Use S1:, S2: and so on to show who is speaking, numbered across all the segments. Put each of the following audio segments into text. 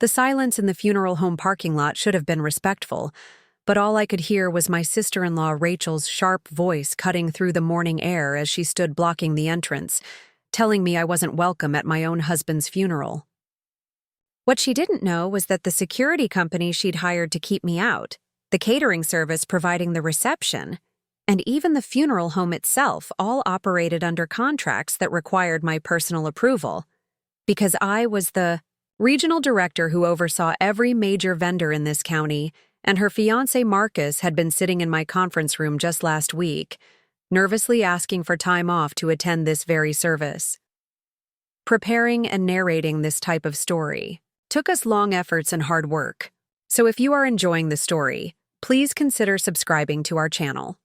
S1: The silence in the funeral home parking lot should have been respectful, but all I could hear was my sister-in-law Rachel's sharp voice cutting through the morning air as she stood blocking the entrance, telling me I wasn't welcome at my own husband's funeral. What she didn't know was that the security company she'd hired to keep me out, the catering service providing the reception, and even the funeral home itself all operated under contracts that required my personal approval, because I was the regional director who oversaw every major vendor in this county, and her fiancé Marcus had been sitting in my conference room just last week, nervously asking for time off to attend this very service. Preparing and narrating this type of story took us long efforts and hard work, so if you are enjoying the story, please consider subscribing to our channel.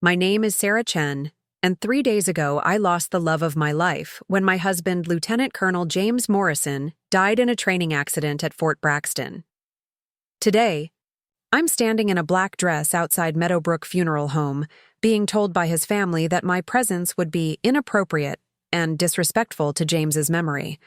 S1: My name is Sarah Chen, and 3 days ago I lost the love of my life when my husband, Lieutenant Colonel James Morrison, died in a training accident at Fort Braxton. Today, I'm standing in a black dress outside Meadowbrook Funeral Home, being told by his family that my presence would be inappropriate and disrespectful to James's memory.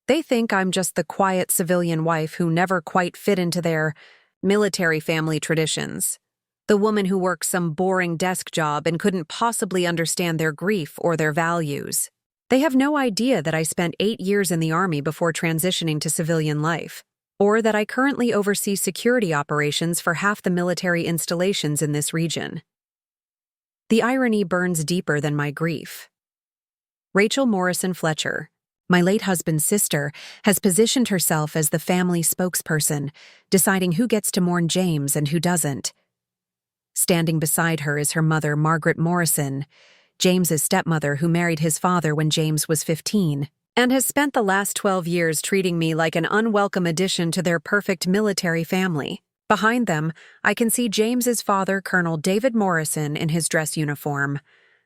S1: They think I'm just the quiet civilian wife who never quite fit into their military family traditions, the woman who works some boring desk job and couldn't possibly understand their grief or their values. They have no idea that I spent 8 years in the Army before transitioning to civilian life, or that I currently oversee security operations for half the military installations in this region. The irony burns deeper than my grief. Rachel Morrison Fletcher, my late husband's sister, has positioned herself as the family spokesperson, deciding who gets to mourn James and who doesn't. Standing beside her is her mother, Margaret Morrison, James's stepmother who married his father when James was 15, and has spent the last 12 years treating me like an unwelcome addition to their perfect military family. Behind them, I can see James's father, Colonel David Morrison, in his dress uniform,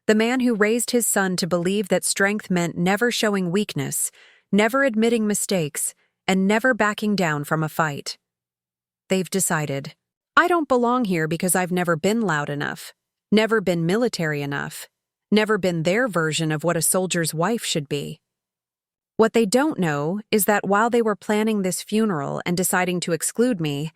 S1: the man who raised his son to believe that strength meant never showing weakness, never admitting mistakes, and never backing down from a fight. They've decided, I don't belong here because I've never been loud enough, never been military enough, never been their version of what a soldier's wife should be. What they don't know is that while they were planning this funeral and deciding to exclude me,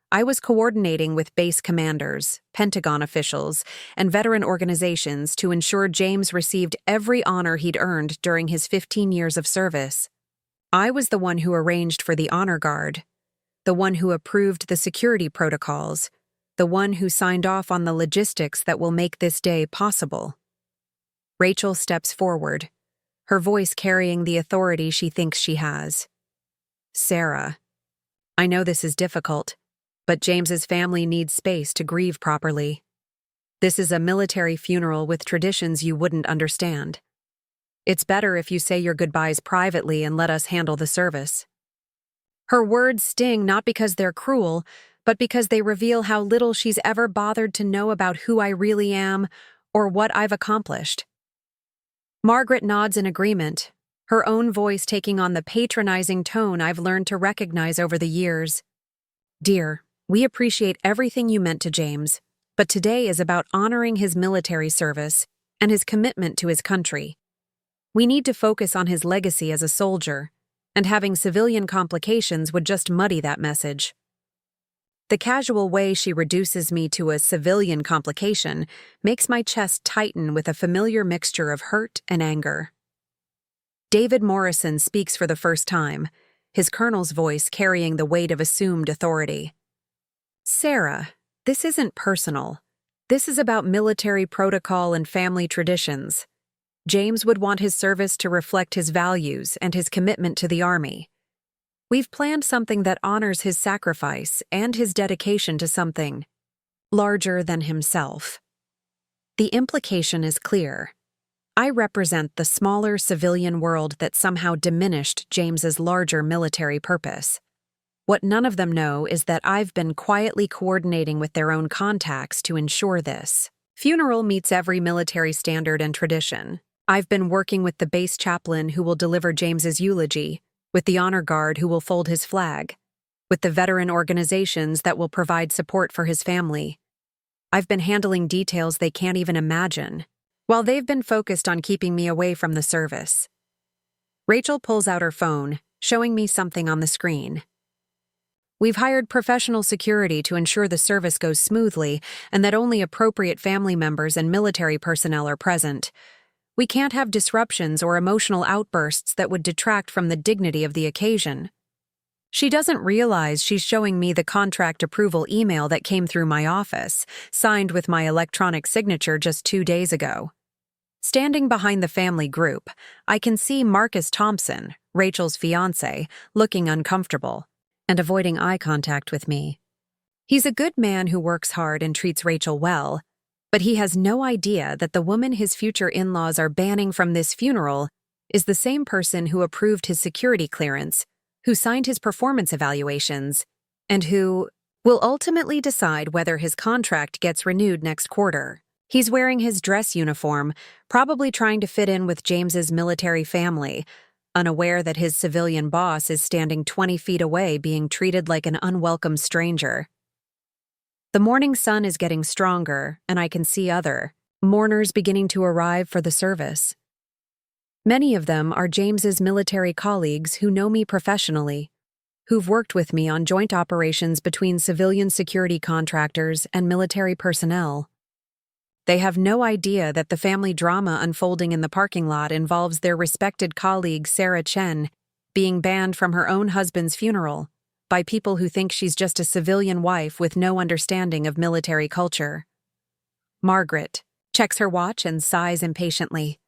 S1: I was coordinating with base commanders, Pentagon officials, and veteran organizations to ensure James received every honor he'd earned during his 15 years of service. I was the one who arranged for the honor guard, the one who approved the security protocols, the one who signed off on the logistics that will make this day possible. Rachel steps forward, her voice carrying the authority she thinks she has. Sarah, I know this is difficult, but James's family needs space to grieve properly. This is a military funeral with traditions you wouldn't understand. It's better if you say your goodbyes privately and let us handle the service. Her words sting not because they're cruel, but because they reveal how little she's ever bothered to know about who I really am or what I've accomplished. Margaret nods in agreement, her own voice taking on the patronizing tone I've learned to recognize over the years. Dear, we appreciate everything you meant to James, but today is about honoring his military service and his commitment to his country. We need to focus on his legacy as a soldier, and having civilian complications would just muddy that message. The casual way she reduces me to a civilian complication makes my chest tighten with a familiar mixture of hurt and anger. David Morrison speaks for the first time, his colonel's voice carrying the weight of assumed authority. Sarah, this isn't personal. This is about military protocol and family traditions. James would want his service to reflect his values and his commitment to the Army. We've planned something that honors his sacrifice and his dedication to something larger than himself. The implication is clear. I represent the smaller civilian world that somehow diminished James's larger military purpose. What none of them know is that I've been quietly coordinating with their own contacts to ensure this. Funeral meets every military standard and tradition. I've been working with the base chaplain who will deliver James's eulogy, with the honor guard who will fold his flag, with the veteran organizations that will provide support for his family. I've been handling details they can't even imagine, while they've been focused on keeping me away from the service. Rachel pulls out her phone, showing me something on the screen. We've hired professional security to ensure the service goes smoothly and that only appropriate family members and military personnel are present. We can't have disruptions or emotional outbursts that would detract from the dignity of the occasion. She doesn't realize she's showing me the contract approval email that came through my office, signed with my electronic signature just 2 days ago. Standing behind the family group, I can see Marcus Thompson, Rachel's fiancé, looking uncomfortable and avoiding eye contact with me. He's a good man who works hard and treats Rachel well, but he has no idea that the woman his future in-laws are banning from this funeral is the same person who approved his security clearance, who signed his performance evaluations, and who will ultimately decide whether his contract gets renewed next quarter. He's wearing his dress uniform, probably trying to fit in with James's military family, unaware that his civilian boss is standing 20 feet away being treated like an unwelcome stranger. The morning sun is getting stronger, and I can see other mourners beginning to arrive for the service. Many of them are James's military colleagues who know me professionally, who've worked with me on joint operations between civilian security contractors and military personnel. They have no idea that the family drama unfolding in the parking lot involves their respected colleague Sarah Chen being banned from her own husband's funeral by people who think she's just a civilian wife with no understanding of military culture. Margaret checks her watch and sighs impatiently.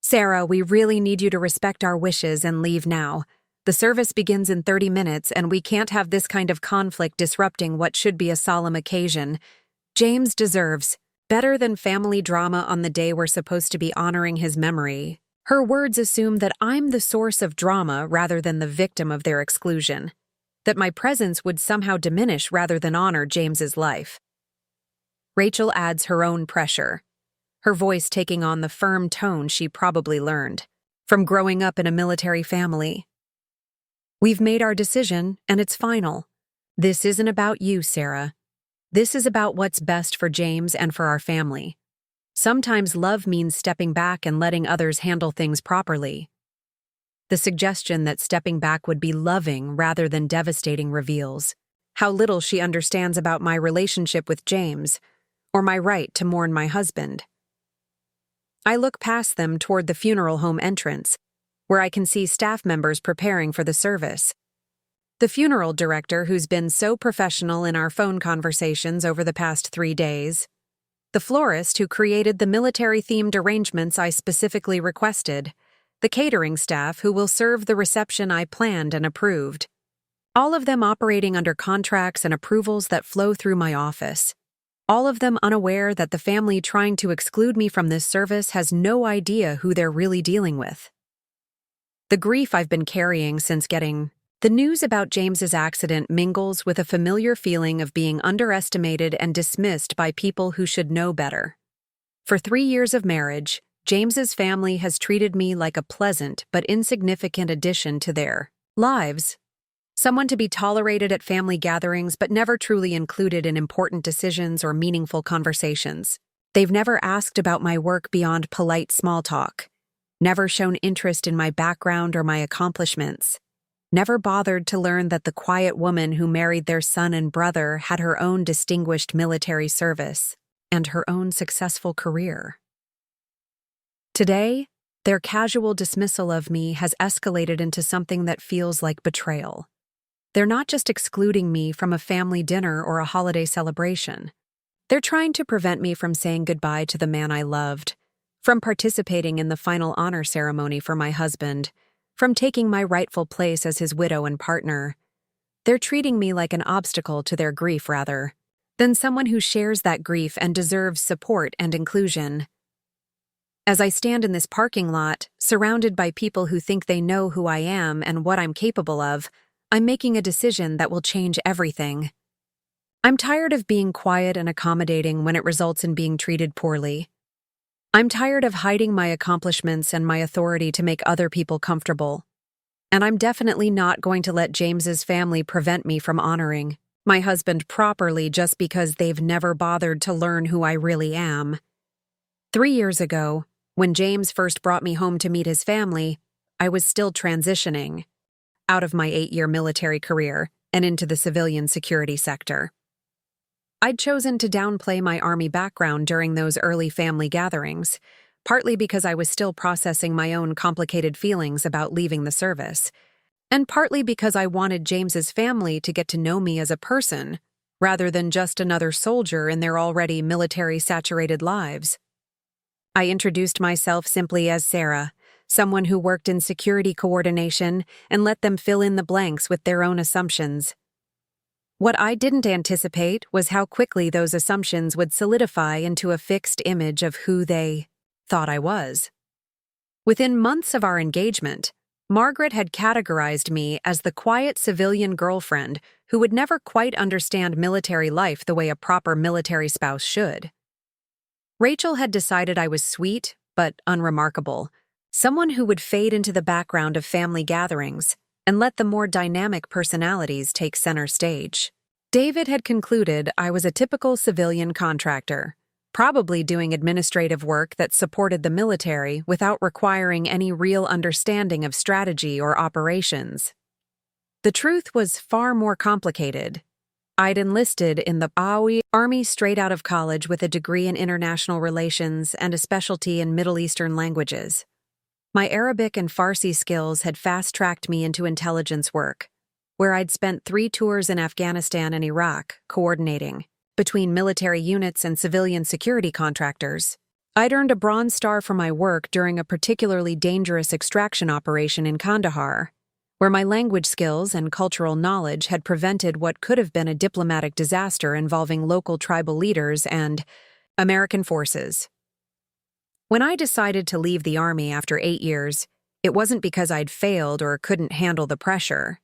S1: "Sarah, we really need you to respect our wishes and leave now. The service begins in 30 minutes and we can't have this kind of conflict disrupting what should be a solemn occasion. James deserves better than family drama on the day we're supposed to be honoring his memory." Her words assume that I'm the source of drama rather than the victim of their exclusion, that my presence would somehow diminish rather than honor James's life. Rachel adds her own pressure, her voice taking on the firm tone she probably learned from growing up in a military family. "We've made our decision, and it's final. This isn't about you, Sarah. This is about what's best for James and for our family. Sometimes love means stepping back and letting others handle things properly." The suggestion that stepping back would be loving rather than devastating reveals how little she understands about my relationship with James, or my right to mourn my husband. I look past them toward the funeral home entrance, where I can see staff members preparing for the service. The funeral director who's been so professional in our phone conversations over the past 3 days. The florist who created the military-themed arrangements I specifically requested. The catering staff who will serve the reception I planned and approved. All of them operating under contracts and approvals that flow through my office. All of them unaware that the family trying to exclude me from this service has no idea who they're really dealing with. The grief I've been carrying since getting the news about James's accident mingles with a familiar feeling of being underestimated and dismissed by people who should know better. For 3 years of marriage, James's family has treated me like a pleasant but insignificant addition to their lives. Someone to be tolerated at family gatherings but never truly included in important decisions or meaningful conversations. They've never asked about my work beyond polite small talk, never shown interest in my background or my accomplishments, never bothered to learn that the quiet woman who married their son and brother had her own distinguished military service and her own successful career. Today, their casual dismissal of me has escalated into something that feels like betrayal. They're not just excluding me from a family dinner or a holiday celebration. They're trying to prevent me from saying goodbye to the man I loved, from participating in the final honor ceremony for my husband, from taking my rightful place as his widow and partner. They're treating me like an obstacle to their grief rather than someone who shares that grief and deserves support and inclusion. As I stand in this parking lot, surrounded by people who think they know who I am and what I'm capable of, I'm making a decision that will change everything. I'm tired of being quiet and accommodating when it results in being treated poorly. I'm tired of hiding my accomplishments and my authority to make other people comfortable. And I'm definitely not going to let James's family prevent me from honoring my husband properly just because they've never bothered to learn who I really am. 3 years ago, when James first brought me home to meet his family, I was still transitioning. out of my 8-year military career and into the civilian security sector. I'd chosen to downplay my Army background during those early family gatherings, partly because I was still processing my own complicated feelings about leaving the service, and partly because I wanted James's family to get to know me as a person, rather than just another soldier in their already military-saturated lives. I introduced myself simply as Sarah, someone who worked in security coordination, and let them fill in the blanks with their own assumptions. What I didn't anticipate was how quickly those assumptions would solidify into a fixed image of who they thought I was. Within months of our engagement, Margaret had categorized me as the quiet civilian girlfriend who would never quite understand military life the way a proper military spouse should. Rachel had decided I was sweet, but unremarkable, someone who would fade into the background of family gatherings and let the more dynamic personalities take center stage. David had concluded I was a typical civilian contractor, probably doing administrative work that supported the military without requiring any real understanding of strategy or operations. The truth was far more complicated. I'd enlisted in the Army straight out of college with a degree in international relations and a specialty in Middle Eastern languages. My Arabic and Farsi skills had fast-tracked me into intelligence work, where I'd spent 3 tours in Afghanistan and Iraq, coordinating between military units and civilian security contractors. I'd earned a Bronze Star for my work during a particularly dangerous extraction operation in Kandahar, where my language skills and cultural knowledge had prevented what could have been a diplomatic disaster involving local tribal leaders and American forces. When I decided to leave the Army after 8 years, it wasn't because I'd failed or couldn't handle the pressure.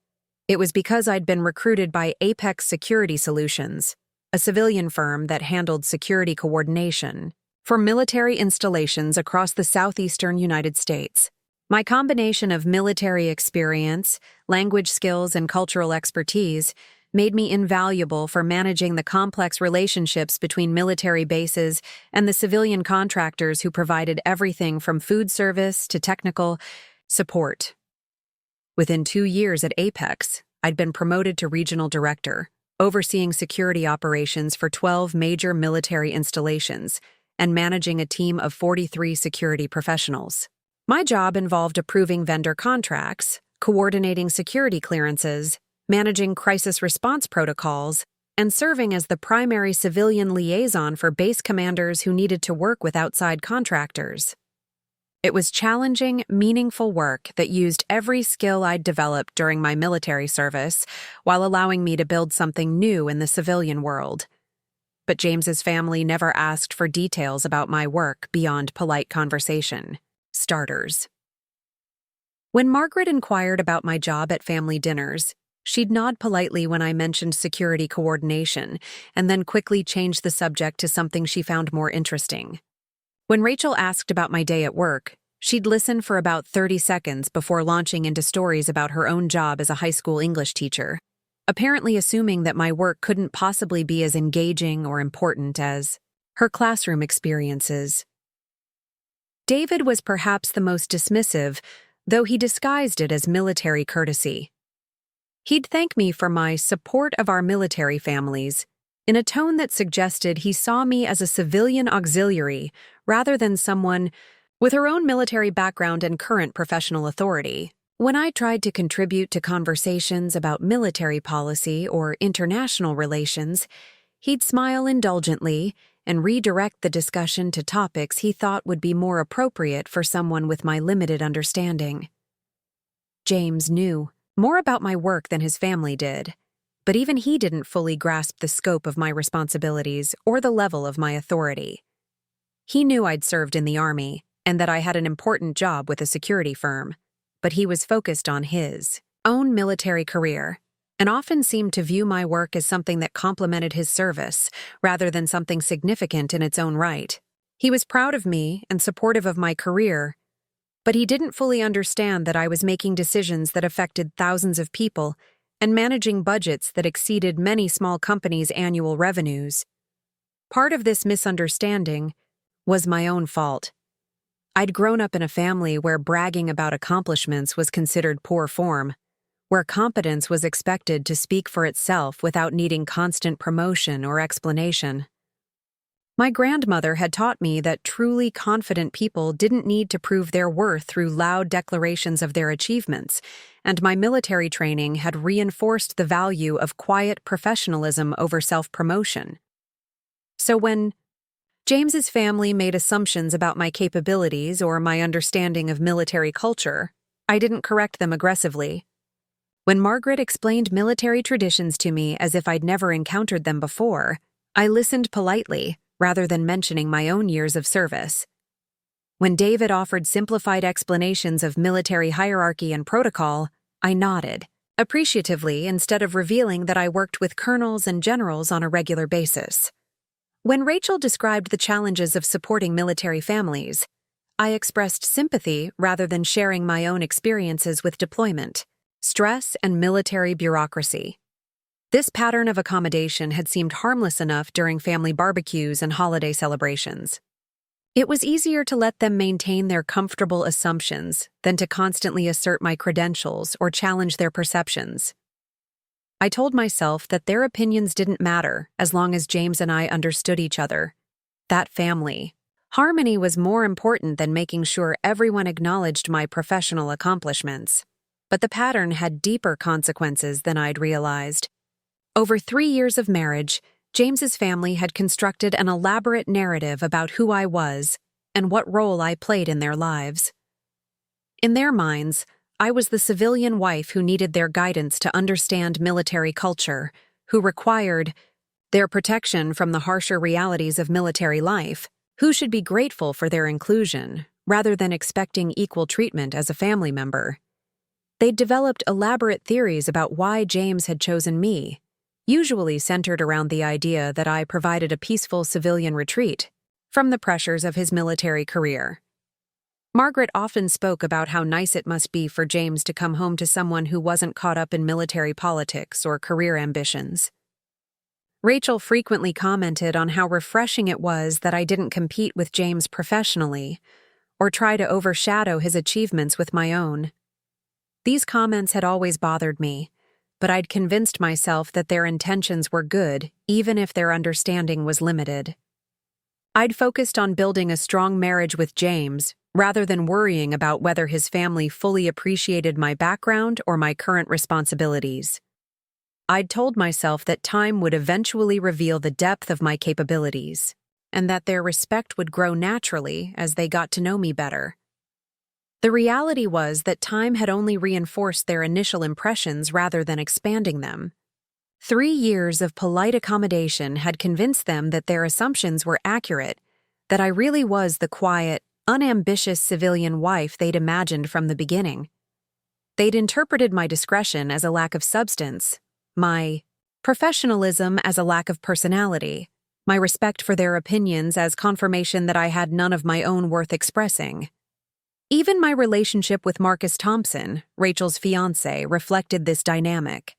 S1: It was because I'd been recruited by Apex Security Solutions, a civilian firm that handled security coordination for military installations across the southeastern United States. My combination of military experience, language skills, and cultural expertise made me invaluable for managing the complex relationships between military bases and the civilian contractors who provided everything from food service to technical support. Within 2 years at Apex, I'd been promoted to regional director, overseeing security operations for 12 major military installations and managing a team of 43 security professionals. My job involved approving vendor contracts, coordinating security clearances, managing crisis response protocols, and serving as the primary civilian liaison for base commanders who needed to work with outside contractors. It was challenging, meaningful work that used every skill I'd developed during my military service while allowing me to build something new in the civilian world. But James's family never asked for details about my work beyond polite conversation. Starters. When Margaret inquired about my job at family dinners, she'd nod politely when I mentioned security coordination, and then quickly change the subject to something she found more interesting. When Rachel asked about my day at work, she'd listen for about 30 seconds before launching into stories about her own job as a high school English teacher, apparently assuming that my work couldn't possibly be as engaging or important as her classroom experiences. David was perhaps the most dismissive, though he disguised it as military courtesy. He'd thank me for my support of our military families, in a tone that suggested he saw me as a civilian auxiliary rather than someone with her own military background and current professional authority. When I tried to contribute to conversations about military policy or international relations, he'd smile indulgently and redirect the discussion to topics he thought would be more appropriate for someone with my limited understanding. James knew more about my work than his family did, but even he didn't fully grasp the scope of my responsibilities or the level of my authority. He knew I'd served in the Army and that I had an important job with a security firm, but he was focused on his own military career and often seemed to view my work as something that complemented his service rather than something significant in its own right. He was proud of me and supportive of my career, but he didn't fully understand that I was making decisions that affected thousands of people and managing budgets that exceeded many small companies' annual revenues. Part of this misunderstanding was my own fault. I'd grown up in a family where bragging about accomplishments was considered poor form, where competence was expected to speak for itself without needing constant promotion or explanation. My grandmother had taught me that truly confident people didn't need to prove their worth through loud declarations of their achievements, and my military training had reinforced the value of quiet professionalism over self-promotion. So when James's family made assumptions about my capabilities or my understanding of military culture, I didn't correct them aggressively. When Margaret explained military traditions to me as if I'd never encountered them before, I listened politely, rather than mentioning my own years of service. When David offered simplified explanations of military hierarchy and protocol, I nodded, appreciatively instead of revealing that I worked with colonels and generals on a regular basis. When Rachel described the challenges of supporting military families, I expressed sympathy rather than sharing my own experiences with deployment, stress, and military bureaucracy. This pattern of accommodation had seemed harmless enough during family barbecues and holiday celebrations. It was easier to let them maintain their comfortable assumptions than to constantly assert my credentials or challenge their perceptions. I told myself that their opinions didn't matter as long as James and I understood each other. That family. Harmony was more important than making sure everyone acknowledged my professional accomplishments. But the pattern had deeper consequences than I'd realized. Over 3 years of marriage, James's family had constructed an elaborate narrative about who I was and what role I played in their lives. In their minds, I was the civilian wife who needed their guidance to understand military culture, who required their protection from the harsher realities of military life, who should be grateful for their inclusion, rather than expecting equal treatment as a family member. They'd developed elaborate theories about why James had chosen me, usually centered around the idea that I provided a peaceful civilian retreat from the pressures of his military career. Margaret often spoke about how nice it must be for James to come home to someone who wasn't caught up in military politics or career ambitions. Rachel frequently commented on how refreshing it was that I didn't compete with James professionally or try to overshadow his achievements with my own. These comments had always bothered me, but I'd convinced myself that their intentions were good, even if their understanding was limited. I'd focused on building a strong marriage with James, rather than worrying about whether his family fully appreciated my background or my current responsibilities. I'd told myself that time would eventually reveal the depth of my capabilities, and that their respect would grow naturally as they got to know me better. The reality was that time had only reinforced their initial impressions rather than expanding them. 3 years of polite accommodation had convinced them that their assumptions were accurate, that I really was the quiet, unambitious civilian wife they'd imagined from the beginning. They'd interpreted my discretion as a lack of substance, my professionalism as a lack of personality, my respect for their opinions as confirmation that I had none of my own worth expressing. Even my relationship with Marcus Thompson, Rachel's fiancé, reflected this dynamic.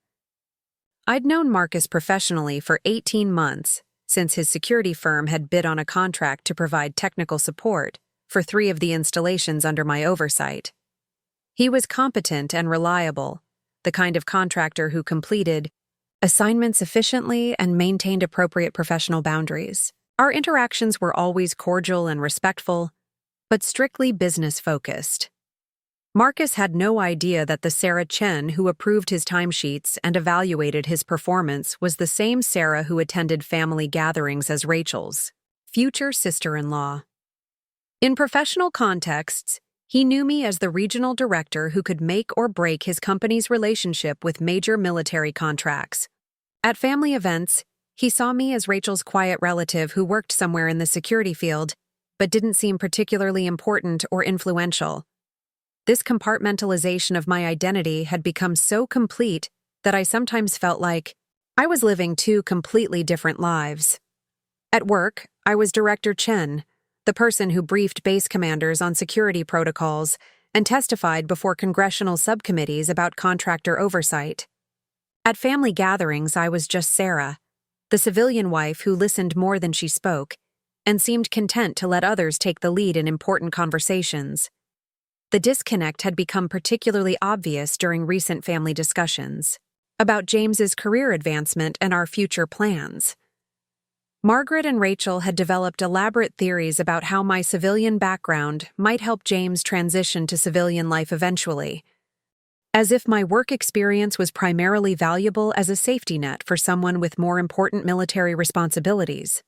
S1: I'd known Marcus professionally for 18 months, since his security firm had bid on a contract to provide technical support for 3 of the installations under my oversight. He was competent and reliable, the kind of contractor who completed assignments efficiently and maintained appropriate professional boundaries. Our interactions were always cordial and respectful, but strictly business-focused. Marcus had no idea that the Sarah Chen who approved his timesheets and evaluated his performance was the same Sarah who attended family gatherings as Rachel's future sister-in-law. In professional contexts, he knew me as the regional director who could make or break his company's relationship with major military contracts. At family events, he saw me as Rachel's quiet relative who worked somewhere in the security field, but didn't seem particularly important or influential. This compartmentalization of my identity had become so complete that I sometimes felt like I was living 2 completely different lives. At work, I was Director Chen, the person who briefed base commanders on security protocols and testified before congressional subcommittees about contractor oversight. At family gatherings, I was just Sarah, the civilian wife who listened more than she spoke and seemed content to let others take the lead in important conversations. The disconnect had become particularly obvious during recent family discussions about James's career advancement and our future plans. Margaret and Rachel had developed elaborate theories about how my civilian background might help James transition to civilian life eventually, as if my work experience was primarily valuable as a safety net for someone with more important military responsibilities.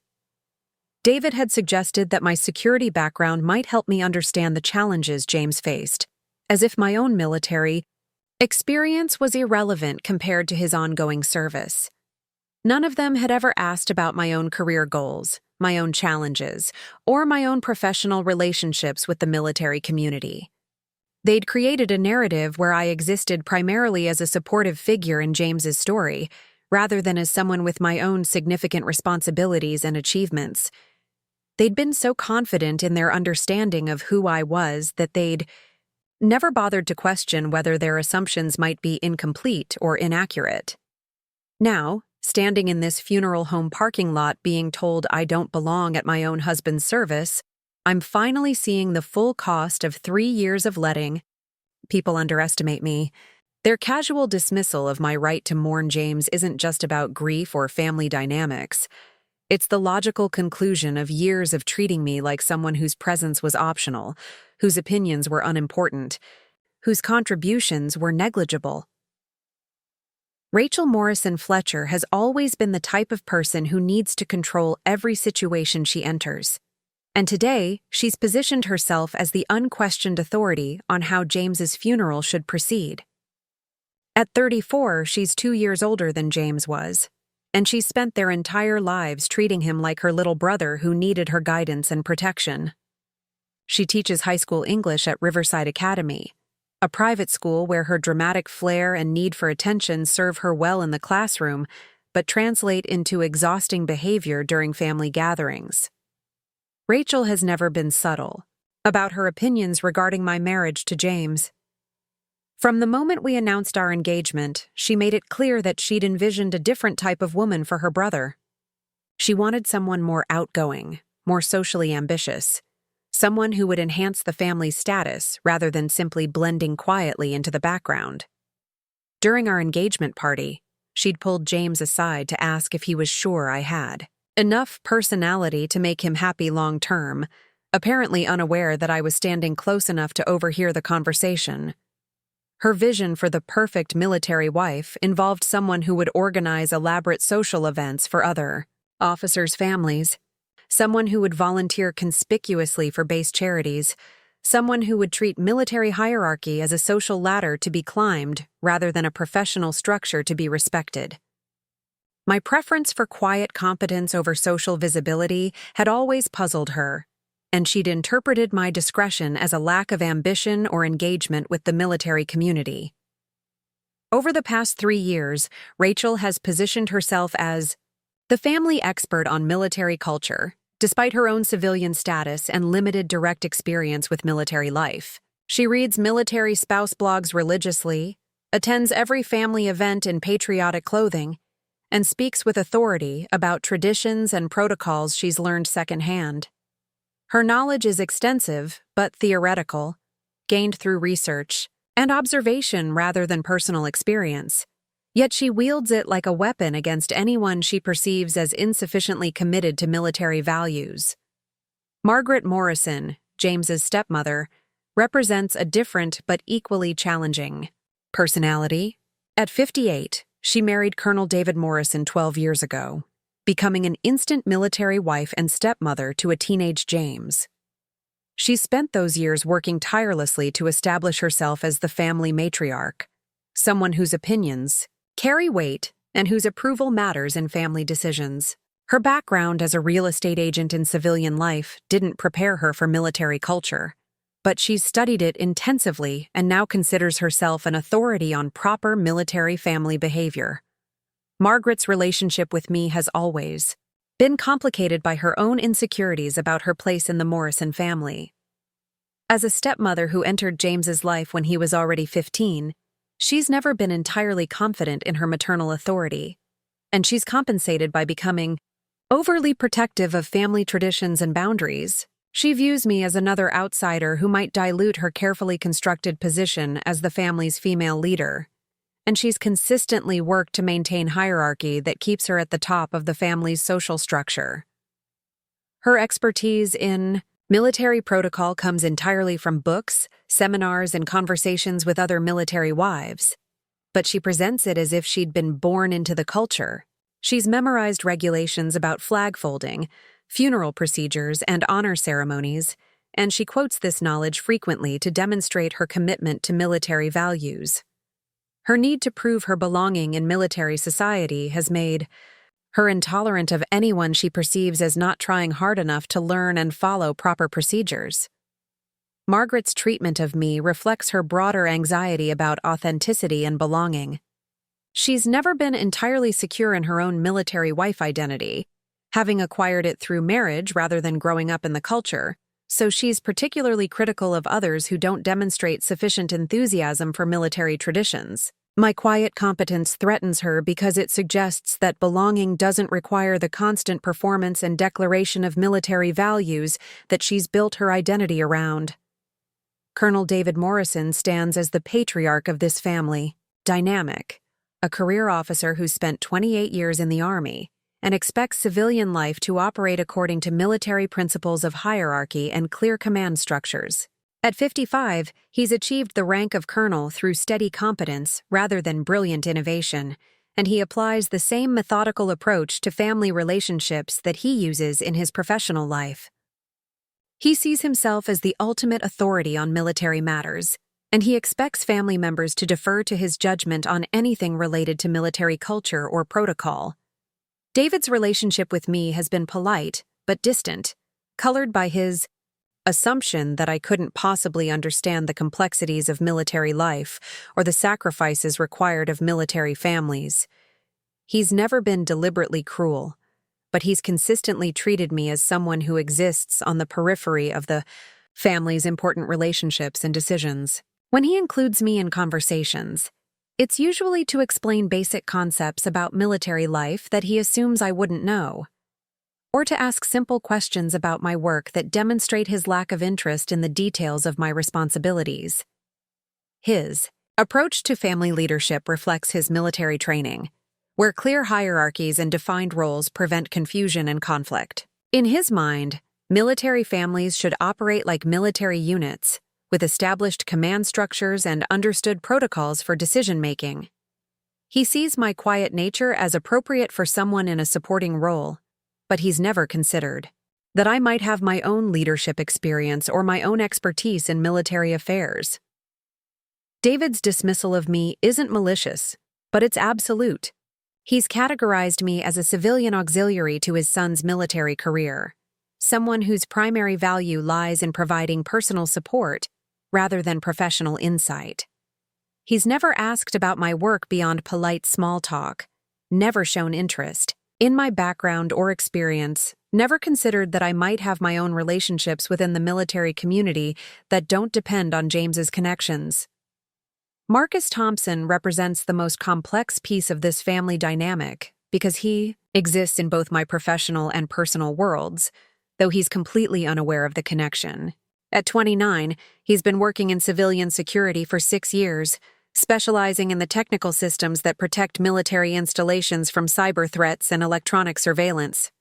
S1: David had suggested that my security background might help me understand the challenges James faced, as if my own military experience was irrelevant compared to his ongoing service. None of them had ever asked about my own career goals, my own challenges, or my own professional relationships with the military community. They'd created a narrative where I existed primarily as a supportive figure in James's story, rather than as someone with my own significant responsibilities and achievements. They'd been so confident in their understanding of who I was that they'd never bothered to question whether their assumptions might be incomplete or inaccurate. Now, standing in this funeral home parking lot being told I don't belong at my own husband's service, I'm finally seeing the full cost of 3 years of letting people underestimate me. Their casual dismissal of my right to mourn James isn't just about grief or family dynamics. It's the logical conclusion of years of treating me like someone whose presence was optional, whose opinions were unimportant, whose contributions were negligible. Rachel Morrison Fletcher has always been the type of person who needs to control every situation she enters. And today, she's positioned herself as the unquestioned authority on how James's funeral should proceed. At 34, she's 2 years older than James was, and she's spent their entire lives treating him like her little brother who needed her guidance and protection. She teaches high school English at Riverside Academy, a private school where her dramatic flair and need for attention serve her well in the classroom, but translate into exhausting behavior during family gatherings. Rachel has never been subtle about her opinions regarding my marriage to James. From the moment we announced our engagement, she made it clear that she'd envisioned a different type of woman for her brother. She wanted someone more outgoing, more socially ambitious, someone who would enhance the family's status rather than simply blending quietly into the background. During our engagement party, she'd pulled James aside to ask if he was sure I had enough personality to make him happy long-term, apparently unaware that I was standing close enough to overhear the conversation. Her vision for the perfect military wife involved someone who would organize elaborate social events for other officers' families, someone who would volunteer conspicuously for base charities, someone who would treat military hierarchy as a social ladder to be climbed rather than a professional structure to be respected. My preference for quiet competence over social visibility had always puzzled her, and she'd interpreted my discretion as a lack of ambition or engagement with the military community. Over the past 3 years, Rachel has positioned herself as the family expert on military culture, despite her own civilian status and limited direct experience with military life. She reads military spouse blogs religiously, attends every family event in patriotic clothing, and speaks with authority about traditions and protocols she's learned secondhand. Her knowledge is extensive, but theoretical, gained through research and observation rather than personal experience. Yet she wields it like a weapon against anyone she perceives as insufficiently committed to military values. Margaret Morrison, James's stepmother, represents a different but equally challenging personality. At 58, she married Colonel David Morrison 12 years ago, becoming an instant military wife and stepmother to a teenage James. She spent those years working tirelessly to establish herself as the family matriarch, someone whose opinions carry weight and whose approval matters in family decisions. Her background as a real estate agent in civilian life didn't prepare her for military culture, but she's studied it intensively and now considers herself an authority on proper military family behavior. Margaret's relationship with me has always been complicated by her own insecurities about her place in the Morrison family. As a stepmother who entered James's life when he was already 15, she's never been entirely confident in her maternal authority, and she's compensated by becoming overly protective of family traditions and boundaries. She views me as another outsider who might dilute her carefully constructed position as the family's female leader, and she's consistently worked to maintain hierarchy that keeps her at the top of the family's social structure. Her expertise in military protocol comes entirely from books, seminars, and conversations with other military wives, but she presents it as if she'd been born into the culture. She's memorized regulations about flag folding, funeral procedures, and honor ceremonies, and she quotes this knowledge frequently to demonstrate her commitment to military values. Her need to prove her belonging in military society has made her intolerant of anyone she perceives as not trying hard enough to learn and follow proper procedures. Margaret's treatment of me reflects her broader anxiety about authenticity and belonging. She's never been entirely secure in her own military wife identity, having acquired it through marriage rather than growing up in the culture, so she's particularly critical of others who don't demonstrate sufficient enthusiasm for military traditions. My quiet competence threatens her because it suggests that belonging doesn't require the constant performance and declaration of military values that she's built her identity around. Colonel David Morrison stands as the patriarch of this family, dynamic, a career officer who spent 28 years in the Army and expects civilian life to operate according to military principles of hierarchy and clear command structures. At 55, he's achieved the rank of colonel through steady competence rather than brilliant innovation, and he applies the same methodical approach to family relationships that he uses in his professional life. He sees himself as the ultimate authority on military matters, and he expects family members to defer to his judgment on anything related to military culture or protocol. David's relationship with me has been polite but distant, colored by his assumption that I couldn't possibly understand the complexities of military life or the sacrifices required of military families. He's never been deliberately cruel, but he's consistently treated me as someone who exists on the periphery of the family's important relationships and decisions. When he includes me in conversations, it's usually to explain basic concepts about military life that he assumes I wouldn't know, or to ask simple questions about my work that demonstrate his lack of interest in the details of my responsibilities. His approach to family leadership reflects his military training, where clear hierarchies and defined roles prevent confusion and conflict. In his mind, military families should operate like military units, with established command structures and understood protocols for decision-making. He sees my quiet nature as appropriate for someone in a supporting role, but he's never considered that I might have my own leadership experience or my own expertise in military affairs. David's dismissal of me isn't malicious, but it's absolute. He's categorized me as a civilian auxiliary to his son's military career, someone whose primary value lies in providing personal support rather than professional insight. He's never asked about my work beyond polite small talk, never shown interest in my background or experience, never considered that I might have my own relationships within the military community that don't depend on James's connections. Marcus Thompson represents the most complex piece of this family dynamic because he exists in both my professional and personal worlds, though he's completely unaware of the connection. At 29, he's been working in civilian security for 6 years, specializing in the technical systems that protect military installations from cyber threats and electronic surveillance.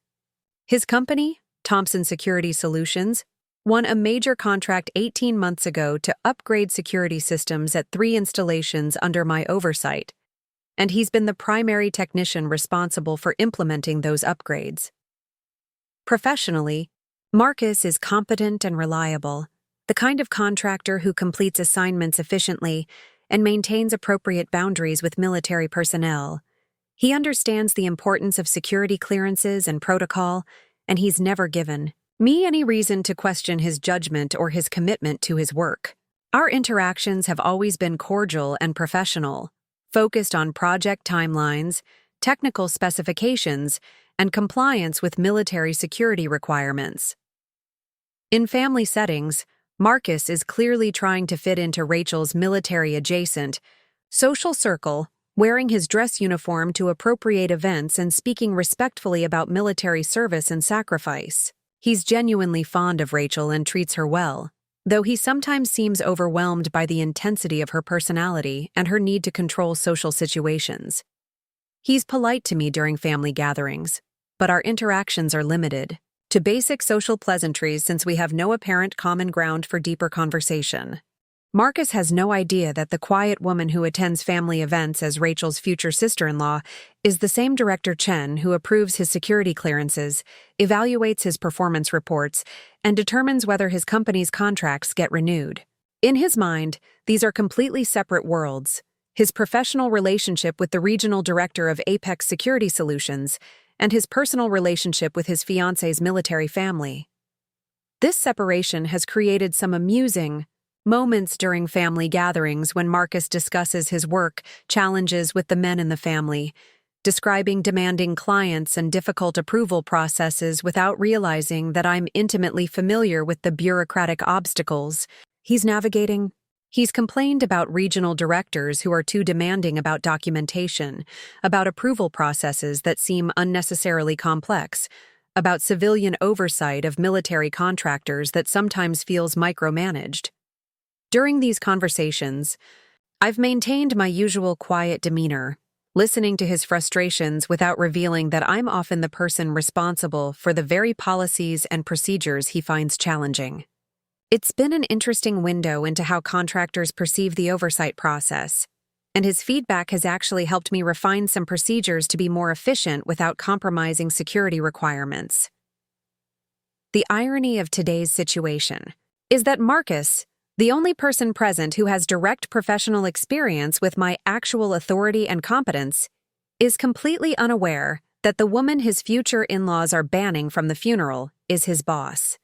S1: His company, Thompson Security Solutions, won a major contract 18 months ago to upgrade security systems at 3 installations under my oversight, and he's been the primary technician responsible for implementing those upgrades. Professionally, Marcus is competent and reliable, the kind of contractor who completes assignments efficiently and maintains appropriate boundaries with military personnel. He understands the importance of security clearances and protocol, and he's never given me any reason to question his judgment or his commitment to his work. Our interactions have always been cordial and professional, focused on project timelines, technical specifications, and compliance with military security requirements. In family settings, Marcus is clearly trying to fit into Rachel's military-adjacent social circle, wearing his dress uniform to appropriate events and speaking respectfully about military service and sacrifice. He's genuinely fond of Rachel and treats her well, though he sometimes seems overwhelmed by the intensity of her personality and her need to control social situations. He's polite to me during family gatherings, but our interactions are limited to basic social pleasantries since we have no apparent common ground for deeper conversation. Marcus has no idea that the quiet woman who attends family events as Rachel's future sister-in-law is the same Director Chen who approves his security clearances, evaluates his performance reports, and determines whether his company's contracts get renewed. In his mind, these are completely separate worlds: his professional relationship with the regional director of Apex Security Solutions and his personal relationship with his fiancé's military family. This separation has created some amusing moments during family gatherings when Marcus discusses his work challenges with the men in the family, describing demanding clients and difficult approval processes without realizing that I'm intimately familiar with the bureaucratic obstacles he's navigating. He's complained about regional directors who are too demanding about documentation, about approval processes that seem unnecessarily complex, about civilian oversight of military contractors that sometimes feels micromanaged. During these conversations, I've maintained my usual quiet demeanor, listening to his frustrations without revealing that I'm often the person responsible for the very policies and procedures he finds challenging. It's been an interesting window into how contractors perceive the oversight process, and his feedback has actually helped me refine some procedures to be more efficient without compromising security requirements. The irony of today's situation is that Marcus, the only person present who has direct professional experience with my actual authority and competence, is completely unaware that the woman his future in-laws are banning from the funeral is his boss.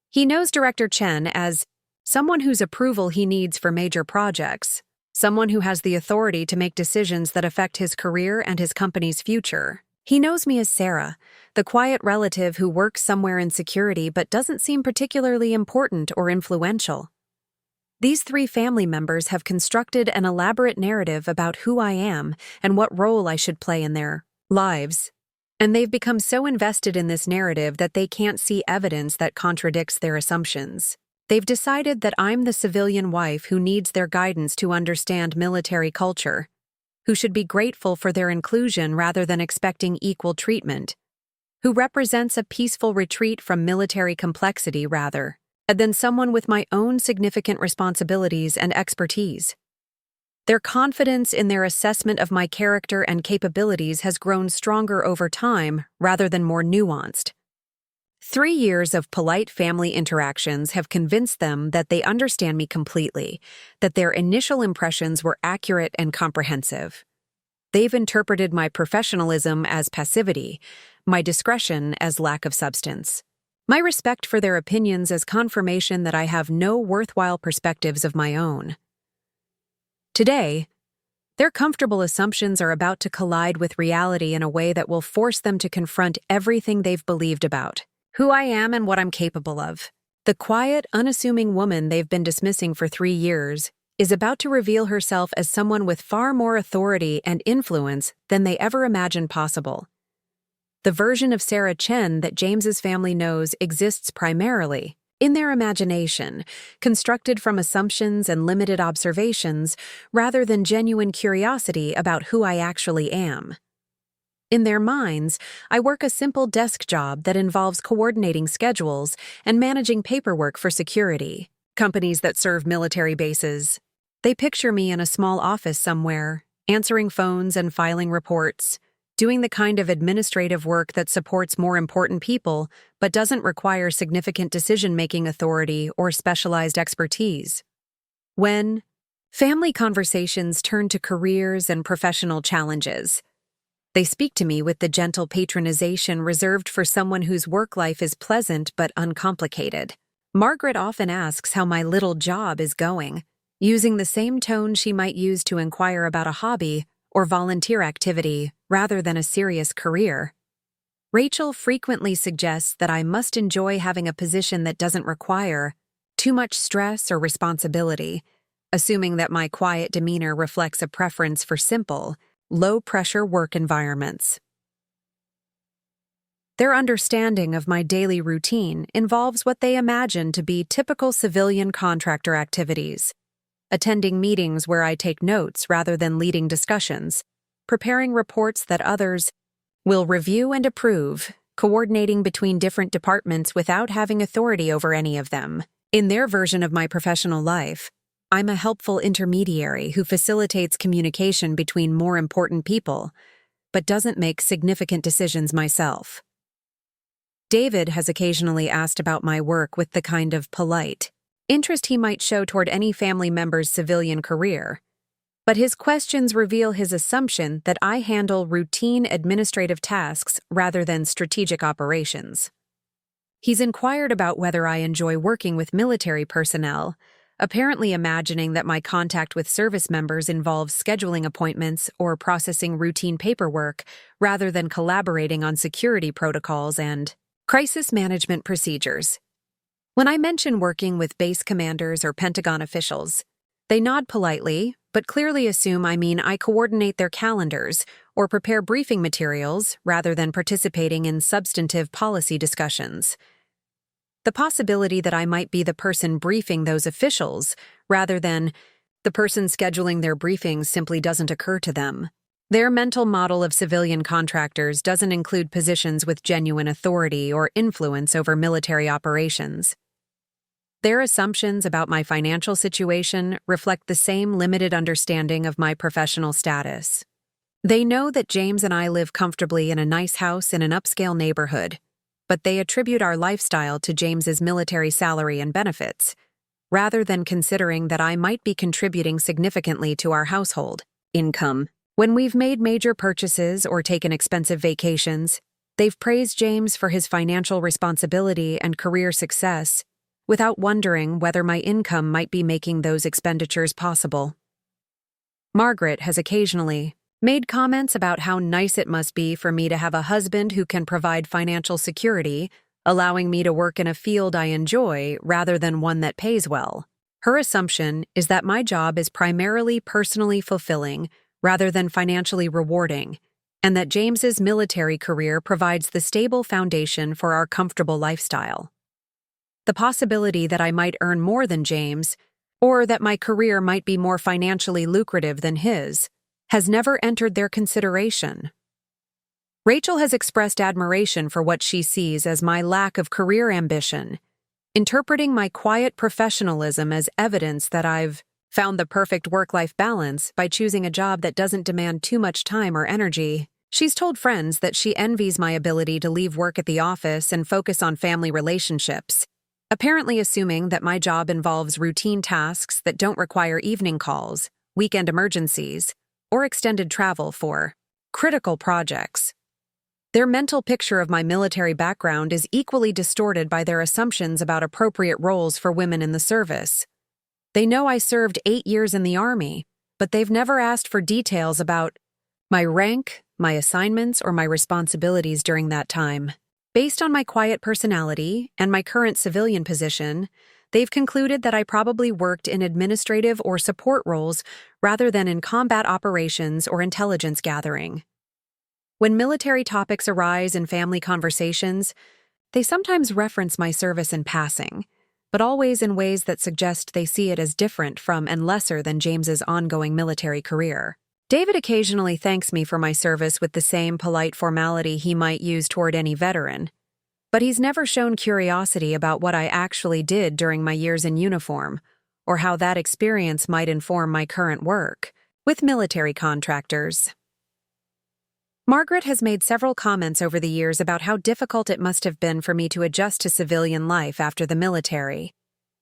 S1: He knows Director Chen as someone whose approval he needs for major projects, someone who has the authority to make decisions that affect his career and his company's future. He knows me as Sarah, the quiet relative who works somewhere in security but doesn't seem particularly important or influential. These three family members have constructed an elaborate narrative about who I am and what role I should play in their lives, and they've become so invested in this narrative that they can't see evidence that contradicts their assumptions. They've decided that I'm the civilian wife who needs their guidance to understand military culture, who should be grateful for their inclusion rather than expecting equal treatment, who represents a peaceful retreat from military complexity rather than someone with my own significant responsibilities and expertise. Their confidence in their assessment of my character and capabilities has grown stronger over time rather than more nuanced. 3 years of polite family interactions have convinced them that they understand me completely, that their initial impressions were accurate and comprehensive. They've interpreted my professionalism as passivity, my discretion as lack of substance, my respect for their opinions as confirmation that I have no worthwhile perspectives of my own. Today, their comfortable assumptions are about to collide with reality in a way that will force them to confront everything they've believed about who I am and what I'm capable of. The quiet, unassuming woman they've been dismissing for 3 years is about to reveal herself as someone with far more authority and influence than they ever imagined possible. The version of Sarah Chen that James's family knows exists primarily in their imagination, constructed from assumptions and limited observations, rather than genuine curiosity about who I actually am. In their minds, I work a simple desk job that involves coordinating schedules and managing paperwork for security companies that serve military bases. They picture me in a small office somewhere, answering phones and filing reports, doing the kind of administrative work that supports more important people but doesn't require significant decision-making authority or specialized expertise. When family conversations turn to careers and professional challenges, they speak to me with the gentle patronization reserved for someone whose work life is pleasant but uncomplicated. Margaret often asks how my little job is going, using the same tone she might use to inquire about a hobby or volunteer activity rather than a serious career. Rachel frequently suggests that I must enjoy having a position that doesn't require too much stress or responsibility, assuming that my quiet demeanor reflects a preference for simple, low-pressure work environments. Their understanding of my daily routine involves what they imagine to be typical civilian contractor activities: attending meetings where I take notes rather than leading discussions, preparing reports that others will review and approve, coordinating between different departments without having authority over any of them. In their version of my professional life, I'm a helpful intermediary who facilitates communication between more important people, but doesn't make significant decisions myself. David has occasionally asked about my work with the kind of polite interest he might show toward any family member's civilian career, but his questions reveal his assumption that I handle routine administrative tasks rather than strategic operations. He's inquired about whether I enjoy working with military personnel, apparently imagining that my contact with service members involves scheduling appointments or processing routine paperwork rather than collaborating on security protocols and crisis management procedures. When I mention working with base commanders or Pentagon officials, they nod politely, but clearly assume I mean I coordinate their calendars or prepare briefing materials rather than participating in substantive policy discussions. The possibility that I might be the person briefing those officials rather than the person scheduling their briefings simply doesn't occur to them. Their mental model of civilian contractors doesn't include positions with genuine authority or influence over military operations. Their assumptions about my financial situation reflect the same limited understanding of my professional status. They know that James and I live comfortably in a nice house in an upscale neighborhood, but they attribute our lifestyle to James's military salary and benefits, rather than considering that I might be contributing significantly to our household income. When we've made major purchases or taken expensive vacations, they've praised James for his financial responsibility and career success, without wondering whether my income might be making those expenditures possible. Margaret has occasionally made comments about how nice it must be for me to have a husband who can provide financial security, allowing me to work in a field I enjoy rather than one that pays well. Her assumption is that my job is primarily personally fulfilling rather than financially rewarding, and that James's military career provides the stable foundation for our comfortable lifestyle. The possibility that I might earn more than James, or that my career might be more financially lucrative than his, has never entered their consideration. Rachel has expressed admiration for what she sees as my lack of career ambition, interpreting my quiet professionalism as evidence that I've found the perfect work-life balance by choosing a job that doesn't demand too much time or energy. She's told friends that she envies my ability to leave work at the office and focus on family relationships, apparently assuming that my job involves routine tasks that don't require evening calls, weekend emergencies, or extended travel for critical projects. Their mental picture of my military background is equally distorted by their assumptions about appropriate roles for women in the service. They know I served 8 years in the Army, but they've never asked for details about my rank, my assignments, or my responsibilities during that time. Based on my quiet personality and my current civilian position, they've concluded that I probably worked in administrative or support roles rather than in combat operations or intelligence gathering. When military topics arise in family conversations, they sometimes reference my service in passing, but always in ways that suggest they see it as different from and lesser than James's ongoing military career. David occasionally thanks me for my service with the same polite formality he might use toward any veteran, but he's never shown curiosity about what I actually did during my years in uniform, or how that experience might inform my current work with military contractors. Margaret has made several comments over the years about how difficult it must have been for me to adjust to civilian life after the military,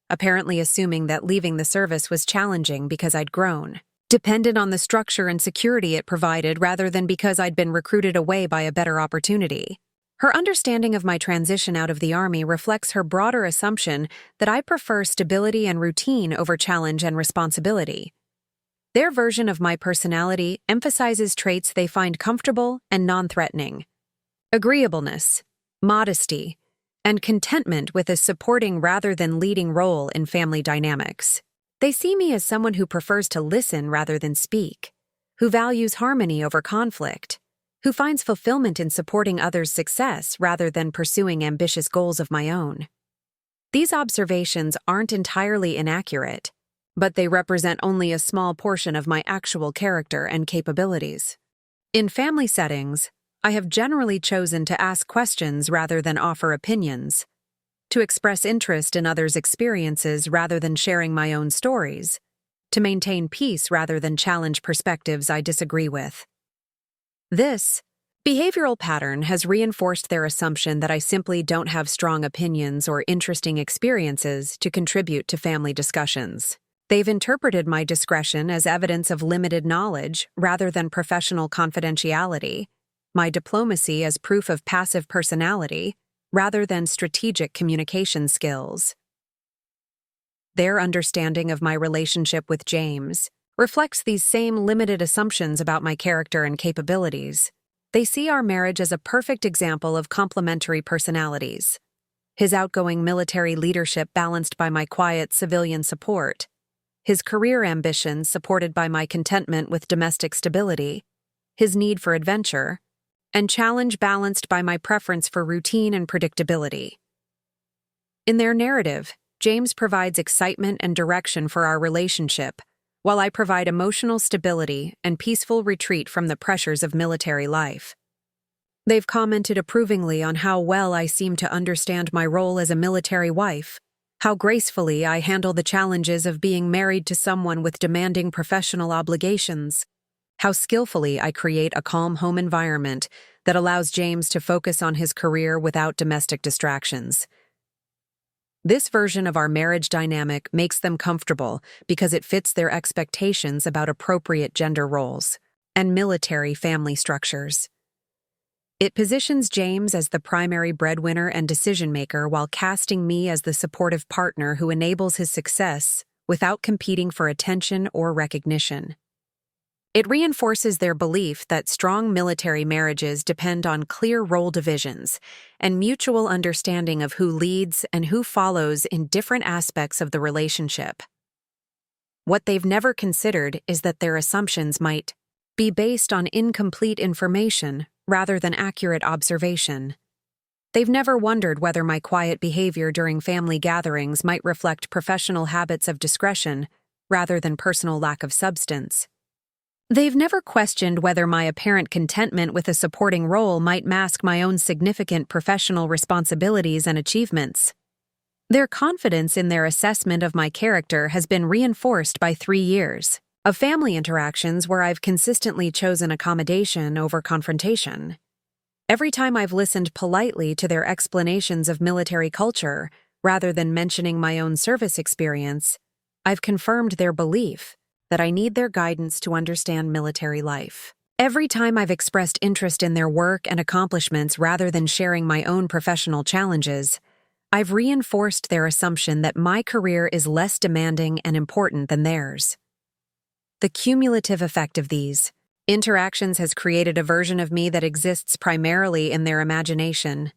S1: apparently assuming that leaving the service was challenging because I'd grown, dependent on the structure and security it provided rather than because I'd been recruited away by a better opportunity. Her understanding of my transition out of the Army reflects her broader assumption that I prefer stability and routine over challenge and responsibility. Their version of my personality emphasizes traits they find comfortable and non-threatening: agreeableness, modesty, and contentment with a supporting rather than leading role in family dynamics. They see me as someone who prefers to listen rather than speak, who values harmony over conflict, who finds fulfillment in supporting others' success rather than pursuing ambitious goals of my own. These observations aren't entirely inaccurate, but they represent only a small portion of my actual character and capabilities. In family settings, I have generally chosen to ask questions rather than offer opinions, to express interest in others' experiences rather than sharing my own stories, to maintain peace rather than challenge perspectives I disagree with. This behavioral pattern has reinforced their assumption that I simply don't have strong opinions or interesting experiences to contribute to family discussions. They've interpreted my discretion as evidence of limited knowledge rather than professional confidentiality, my diplomacy as proof of passive personality rather than strategic communication skills. Their understanding of my relationship with James reflects these same limited assumptions about my character and capabilities. They see our marriage as a perfect example of complementary personalities. His outgoing military leadership balanced by my quiet civilian support. His career ambitions supported by my contentment with domestic stability. His need for adventure, and challenge balanced by my preference for routine and predictability. In their narrative, James provides excitement and direction for our relationship, while I provide emotional stability and peaceful retreat from the pressures of military life. They've commented approvingly on how well I seem to understand my role as a military wife, how gracefully I handle the challenges of being married to someone with demanding professional obligations, how skillfully I create a calm home environment that allows James to focus on his career without domestic distractions. This version of our marriage dynamic makes them comfortable because it fits their expectations about appropriate gender roles and military family structures. It positions James as the primary breadwinner and decision-maker while casting me as the supportive partner who enables his success without competing for attention or recognition. It reinforces their belief that strong military marriages depend on clear role divisions and mutual understanding of who leads and who follows in different aspects of the relationship. What they've never considered is that their assumptions might be based on incomplete information rather than accurate observation. They've never wondered whether my quiet behavior during family gatherings might reflect professional habits of discretion rather than personal lack of substance. They've never questioned whether my apparent contentment with a supporting role might mask my own significant professional responsibilities and achievements. Their confidence in their assessment of my character has been reinforced by 3 years of family interactions where I've consistently chosen accommodation over confrontation. Every time I've listened politely to their explanations of military culture, rather than mentioning my own service experience, I've confirmed their belief that I need their guidance to understand military life. Every time I've expressed interest in their work and accomplishments rather than sharing my own professional challenges, I've reinforced their assumption that my career is less demanding and important than theirs. The cumulative effect of these interactions has created a version of me that exists primarily in their imagination.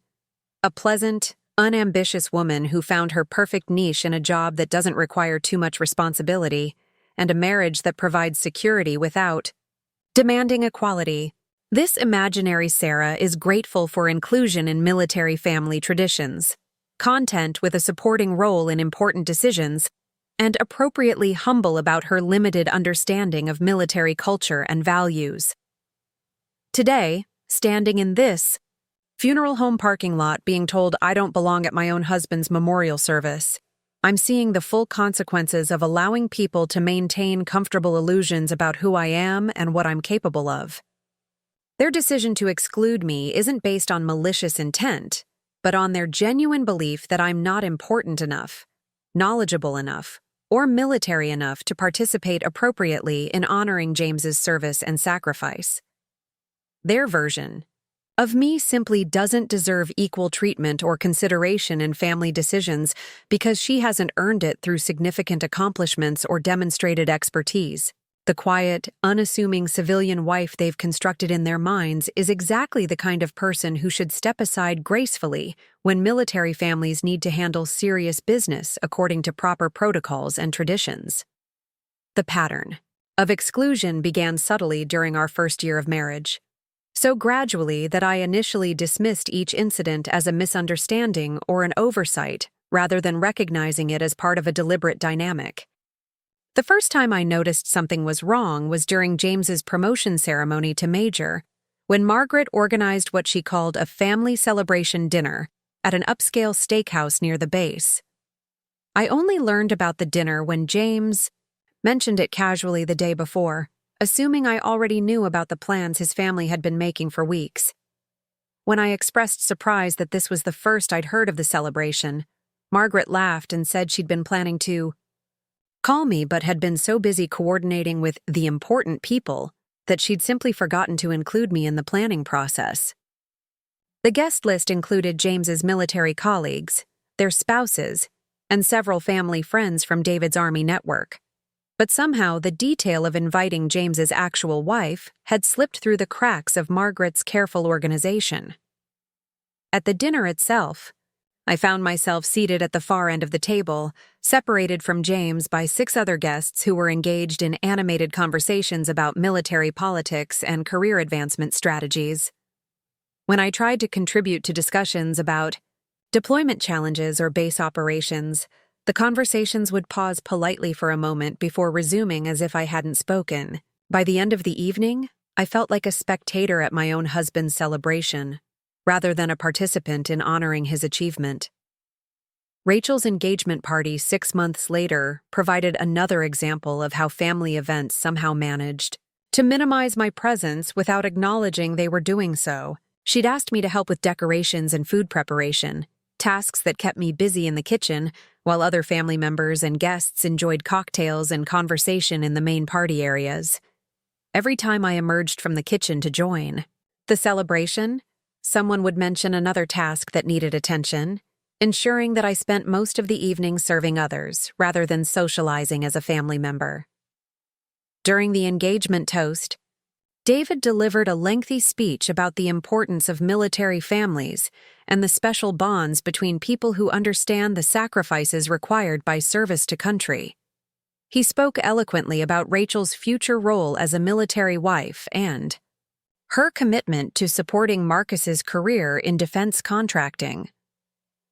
S1: A pleasant, unambitious woman who found her perfect niche in a job that doesn't require too much responsibility, and a marriage that provides security without demanding equality. This imaginary Sarah is grateful for inclusion in military family traditions, content with a supporting role in important decisions, and appropriately humble about her limited understanding of military culture and values. Today, standing in this funeral home parking lot being told I don't belong at my own husband's memorial service, I'm seeing the full consequences of allowing people to maintain comfortable illusions about who I am and what I'm capable of. Their decision to exclude me isn't based on malicious intent, but on their genuine belief that I'm not important enough, knowledgeable enough, or military enough to participate appropriately in honoring James's service and sacrifice. Their version of me simply doesn't deserve equal treatment or consideration in family decisions because she hasn't earned it through significant accomplishments or demonstrated expertise. The quiet, unassuming civilian wife they've constructed in their minds is exactly the kind of person who should step aside gracefully when military families need to handle serious business according to proper protocols and traditions. The pattern of exclusion began subtly during our first year of marriage. so gradually that I initially dismissed each incident as a misunderstanding or an oversight, rather than recognizing it as part of a deliberate dynamic. The first time I noticed something was wrong was during James's promotion ceremony to Major, when Margaret organized what she called a family celebration dinner at an upscale steakhouse near the base. I only learned about the dinner when James mentioned it casually the day before, assuming I already knew about the plans his family had been making for weeks. When I expressed surprise that this was the first I'd heard of the celebration, Margaret laughed and said she'd been planning to call me but had been so busy coordinating with the important people that she'd simply forgotten to include me in the planning process. The guest list included James's military colleagues, their spouses, and several family friends from David's Army network. But somehow the detail of inviting James's actual wife had slipped through the cracks of Margaret's careful organization. At the dinner itself, I found myself seated at the far end of the table, separated from James by 6 other guests who were engaged in animated conversations about military politics and career advancement strategies. When I tried to contribute to discussions about deployment challenges or base operations, the conversations would pause politely for a moment before resuming as if I hadn't spoken. By the end of the evening, I felt like a spectator at my own husband's celebration, rather than a participant in honoring his achievement. Rachel's engagement party 6 months later provided another example of how family events somehow managed to minimize my presence without acknowledging they were doing so. She'd asked me to help with decorations and food preparation, tasks that kept me busy in the kitchen, while other family members and guests enjoyed cocktails and conversation in the main party areas. Every time I emerged from the kitchen to join the celebration, someone would mention another task that needed attention, ensuring that I spent most of the evening serving others rather than socializing as a family member. During the engagement toast, David delivered a lengthy speech about the importance of military families and the special bonds between people who understand the sacrifices required by service to country. He spoke eloquently about Rachel's future role as a military wife and her commitment to supporting Marcus's career in defense contracting.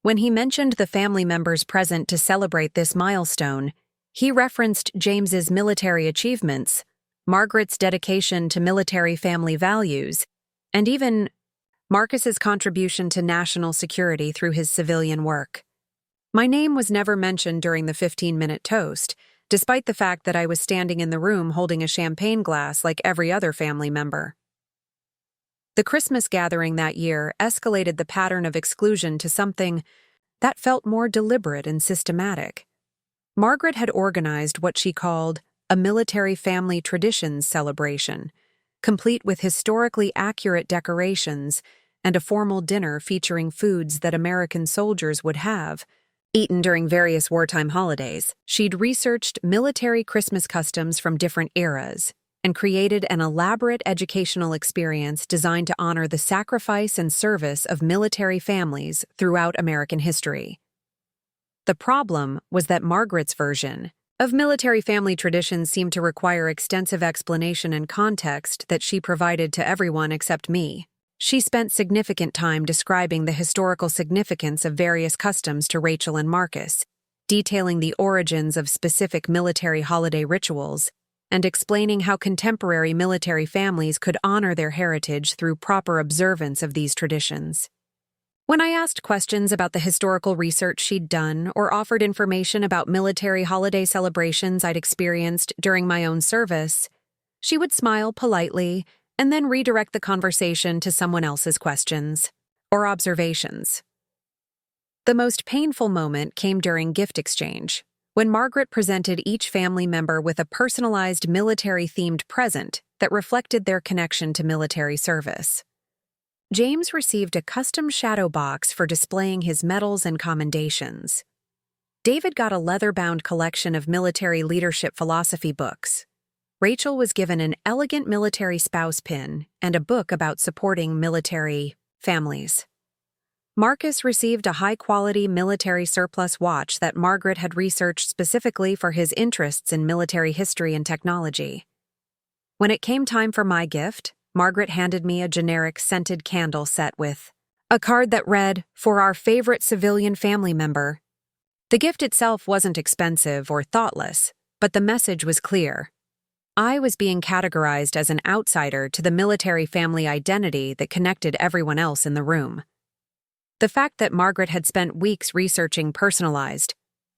S1: When he mentioned the family members present to celebrate this milestone, he referenced James's military achievements, Margaret's dedication to military family values, and even Marcus's contribution to national security through his civilian work. My name was never mentioned during the 15-minute toast, despite the fact that I was standing in the room holding a champagne glass like every other family member. The Christmas gathering that year escalated the pattern of exclusion to something that felt more deliberate and systematic. Margaret had organized what she called a military family traditions celebration, complete with historically accurate decorations and a formal dinner featuring foods that American soldiers would have, eaten during various wartime holidays. She'd researched military Christmas customs from different eras and created an elaborate educational experience designed to honor the sacrifice and service of military families throughout American history. The problem was that Margaret's version of military family traditions seemed to require extensive explanation and context that she provided to everyone except me. She spent significant time describing the historical significance of various customs to Rachel and Marcus, detailing the origins of specific military holiday rituals, and explaining how contemporary military families could honor their heritage through proper observance of these traditions. When I asked questions about the historical research she'd done or offered information about military holiday celebrations I'd experienced during my own service, she would smile politely and then redirect the conversation to someone else's questions or observations. The most painful moment came during gift exchange, when Margaret presented each family member with a personalized military-themed present that reflected their connection to military service. James received a custom shadow box for displaying his medals and commendations. David got a leather-bound collection of military leadership philosophy books. Rachel was given an elegant military spouse pin and a book about supporting military families. Marcus received a high-quality military surplus watch that Margaret had researched specifically for his interests in military history and technology. When it came time for my gift, Margaret handed me a generic scented candle set with a card that read, "For our favorite civilian family member." The gift itself wasn't expensive or thoughtless, but the message was clear. I was being categorized as an outsider to the military family identity that connected everyone else in the room. The fact that Margaret had spent weeks researching personalized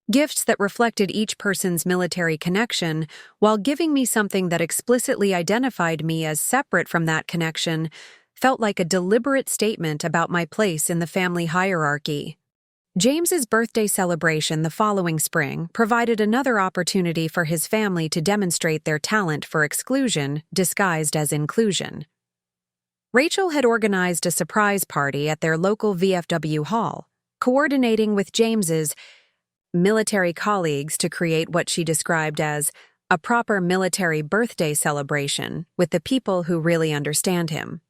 S1: gifts that reflected each person's military connection while giving me something that explicitly identified me as separate from that connection felt like a deliberate statement about my place in the family hierarchy. James's birthday celebration the following spring provided another opportunity for his family to demonstrate their talent for exclusion disguised as inclusion. Rachel had organized a surprise party at their local VFW hall, coordinating with James's military colleagues to create what she described as a proper military birthday celebration with the people who really understand him.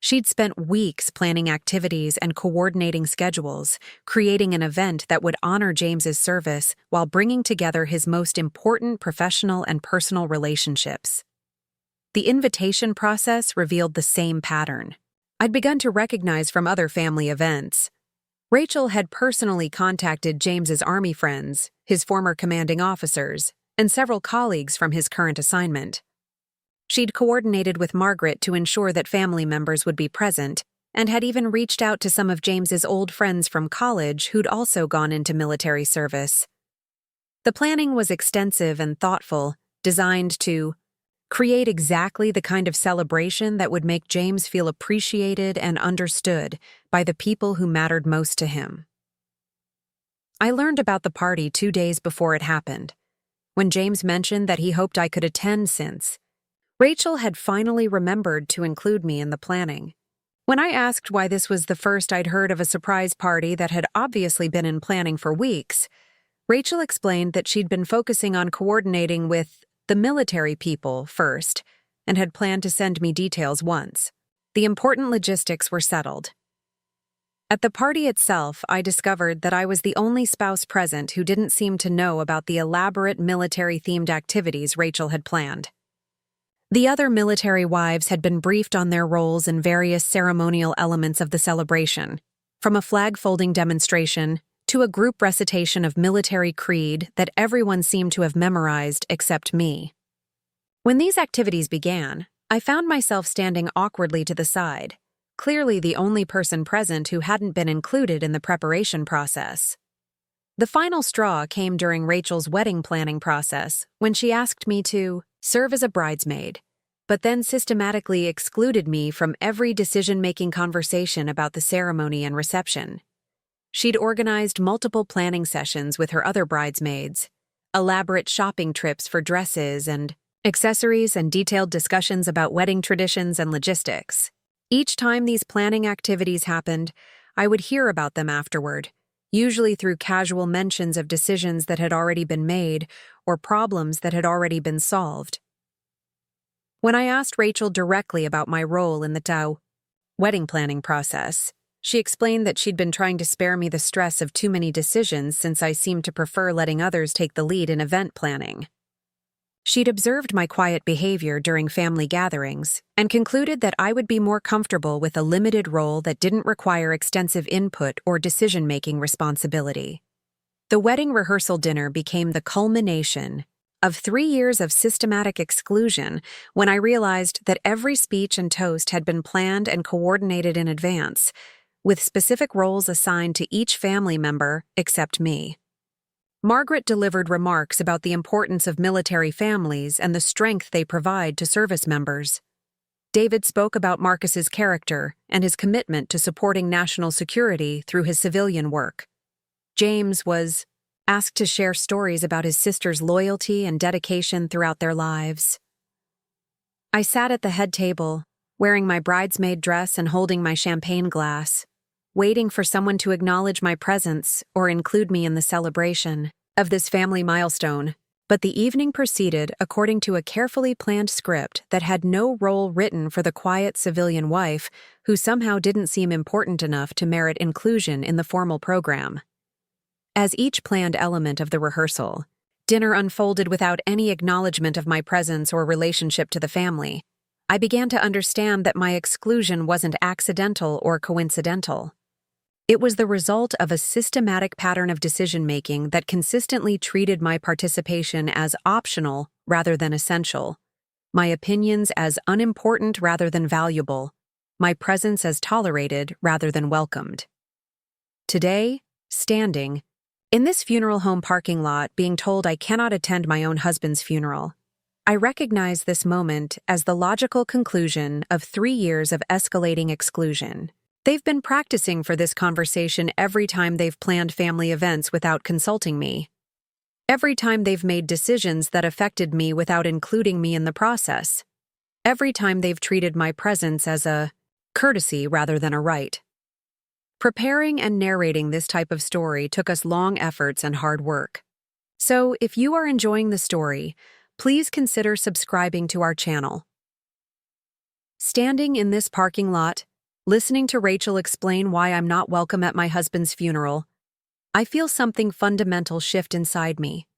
S1: She'd spent weeks planning activities and coordinating schedules, creating an event that would honor James's service while bringing together his most important professional and personal relationships. The invitation process revealed the same pattern. I'd begun to recognize from other family events. Rachel had personally contacted James's Army friends, his former commanding officers, and several colleagues from his current assignment. She'd coordinated with Margaret to ensure that family members would be present, and had even reached out to some of James's old friends from college who'd also gone into military service. The planning was extensive and thoughtful, designed to create exactly the kind of celebration that would make James feel appreciated and understood by the people who mattered most to him. I learned about the party 2 days before it happened, when James mentioned that he hoped I could attend since Rachel had finally remembered to include me in the planning. When I asked why this was the first I'd heard of a surprise party that had obviously been in planning for weeks, Rachel explained that she'd been focusing on coordinating with the military people first and had planned to send me details once. The important logistics were settled. At the party itself, I discovered that I was the only spouse present who didn't seem to know about the elaborate military-themed activities Rachel had planned. The other military wives had been briefed on their roles in various ceremonial elements of the celebration, from a flag-folding demonstration to a group recitation of military creed that everyone seemed to have memorized except me. When these activities began, I found myself standing awkwardly to the side, clearly the only person present who hadn't been included in the preparation process. The final straw came during Rachel's wedding planning process when she asked me to serve as a bridesmaid, but then systematically excluded me from every decision-making conversation about the ceremony and reception. She'd organized multiple planning sessions with her other bridesmaids, elaborate shopping trips for dresses and accessories, and detailed discussions about wedding traditions and logistics. Each time these planning activities happened, I would hear about them afterward, usually through casual mentions of decisions that had already been made or problems that had already been solved. When I asked Rachel directly about my role in the wedding planning process, she explained that she'd been trying to spare me the stress of too many decisions since I seemed to prefer letting others take the lead in event planning. She'd observed my quiet behavior during family gatherings and concluded that I would be more comfortable with a limited role that didn't require extensive input or decision-making responsibility. The wedding rehearsal dinner became the culmination of 3 years of systematic exclusion when I realized that every speech and toast had been planned and coordinated in advance, with specific roles assigned to each family member except me. Margaret delivered remarks about the importance of military families and the strength they provide to service members. David spoke about Marcus's character and his commitment to supporting national security through his civilian work. James was asked to share stories about his sister's loyalty and dedication throughout their lives. I sat at the head table, wearing my bridesmaid dress and holding my champagne glass, waiting for someone to acknowledge my presence or include me in the celebration of this family milestone. But the evening proceeded according to a carefully planned script that had no role written for the quiet civilian wife who somehow didn't seem important enough to merit inclusion in the formal program. As each planned element of the rehearsal, dinner unfolded without any acknowledgement of my presence or relationship to the family. I began to understand that my exclusion wasn't accidental or coincidental. It was the result of a systematic pattern of decision-making that consistently treated my participation as optional rather than essential, my opinions as unimportant rather than valuable, my presence as tolerated rather than welcomed. Today, standing in this funeral home parking lot being told I cannot attend my own husband's funeral, I recognize this moment as the logical conclusion of 3 years of escalating exclusion. They've been practicing for this conversation every time they've planned family events without consulting me. Every time they've made decisions that affected me without including me in the process. Every time they've treated my presence as a courtesy rather than a right. Preparing and narrating this type of story took us long efforts and hard work. So, if you are enjoying the story, please consider subscribing to our channel. Standing in this parking lot, listening to Rachel explain why I'm not welcome at my husband's funeral, I feel something fundamental shift inside me.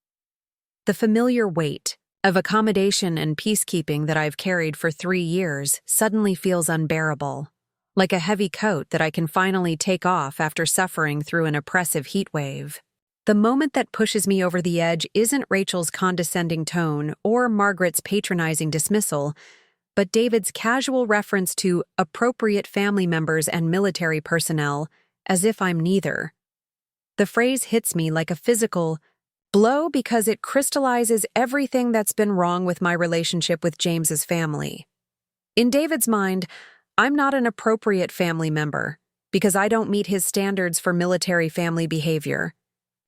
S1: The familiar weight of accommodation and peacekeeping that I've carried for 3 years suddenly feels unbearable, like a heavy coat that I can finally take off after suffering through an oppressive heat wave. The moment that pushes me over the edge isn't Rachel's condescending tone or Margaret's patronizing dismissal, but David's casual reference to appropriate family members and military personnel, as if I'm neither. The phrase hits me like a physical blow because it crystallizes everything that's been wrong with my relationship with James's family. In David's mind, I'm not an appropriate family member because I don't meet his standards for military family behavior,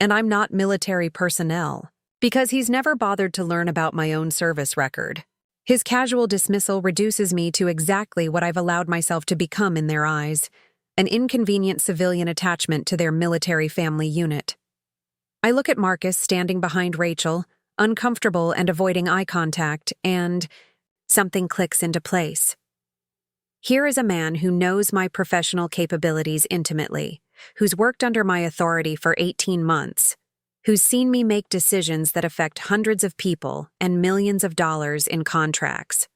S1: and I'm not military personnel because he's never bothered to learn about my own service record. His casual dismissal reduces me to exactly what I've allowed myself to become in their eyes, an inconvenient civilian attachment to their military family unit. I look at Marcus standing behind Rachel, uncomfortable and avoiding eye contact, and something clicks into place. Here is a man who knows my professional capabilities intimately, who's worked under my authority for 18 months, who's seen me make decisions that affect hundreds of people and millions of dollars in contracts.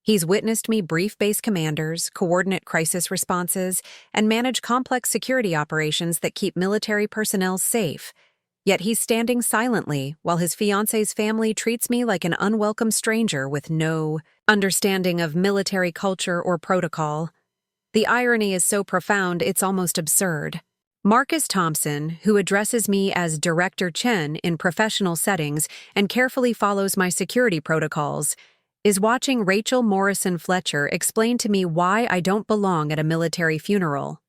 S1: He's witnessed me brief base commanders, coordinate crisis responses, and manage complex security operations that keep military personnel safe, yet he's standing silently while his fiancé's family treats me like an unwelcome stranger with no understanding of military culture or protocol. The irony is so profound it's almost absurd. Marcus Thompson, who addresses me as Director Chen in professional settings and carefully follows my security protocols, is watching Rachel Morrison Fletcher explain to me why I don't belong at a military funeral.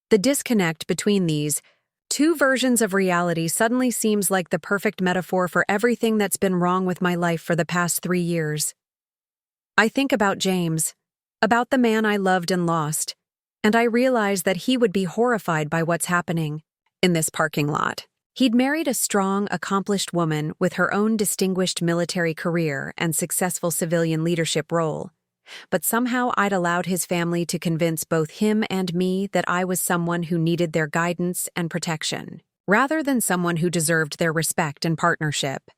S1: The disconnect between these two versions of reality suddenly seems like the perfect metaphor for everything that's been wrong with my life for the past 3 years. I think about James, about the man I loved and lost, and I realize that he would be horrified by what's happening in this parking lot. He'd married a strong, accomplished woman with her own distinguished military career and successful civilian leadership role, but somehow I'd allowed his family to convince both him and me that I was someone who needed their guidance and protection, rather than someone who deserved their respect and partnership.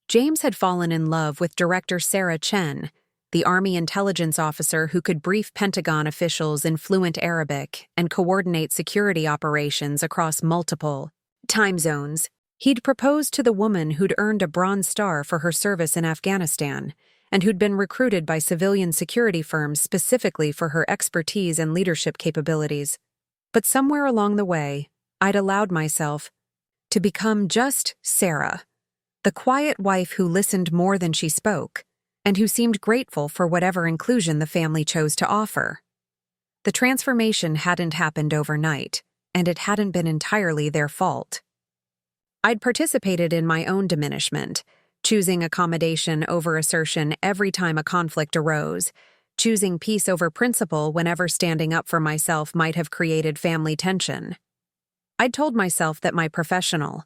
S1: James had fallen in love with Director Sarah Chen, the Army intelligence officer who could brief Pentagon officials in fluent Arabic and coordinate security operations across multiple time zones. He'd proposed to the woman who'd earned a Bronze Star for her service in Afghanistan and who'd been recruited by civilian security firms specifically for her expertise and leadership capabilities. But somewhere along the way, I'd allowed myself to become just Sarah, the quiet wife who listened more than she spoke, and who seemed grateful for whatever inclusion the family chose to offer. The transformation hadn't happened overnight, and it hadn't been entirely their fault. I'd participated in my own diminishment, choosing accommodation over assertion every time a conflict arose, choosing peace over principle whenever standing up for myself might have created family tension. I'd told myself that my professional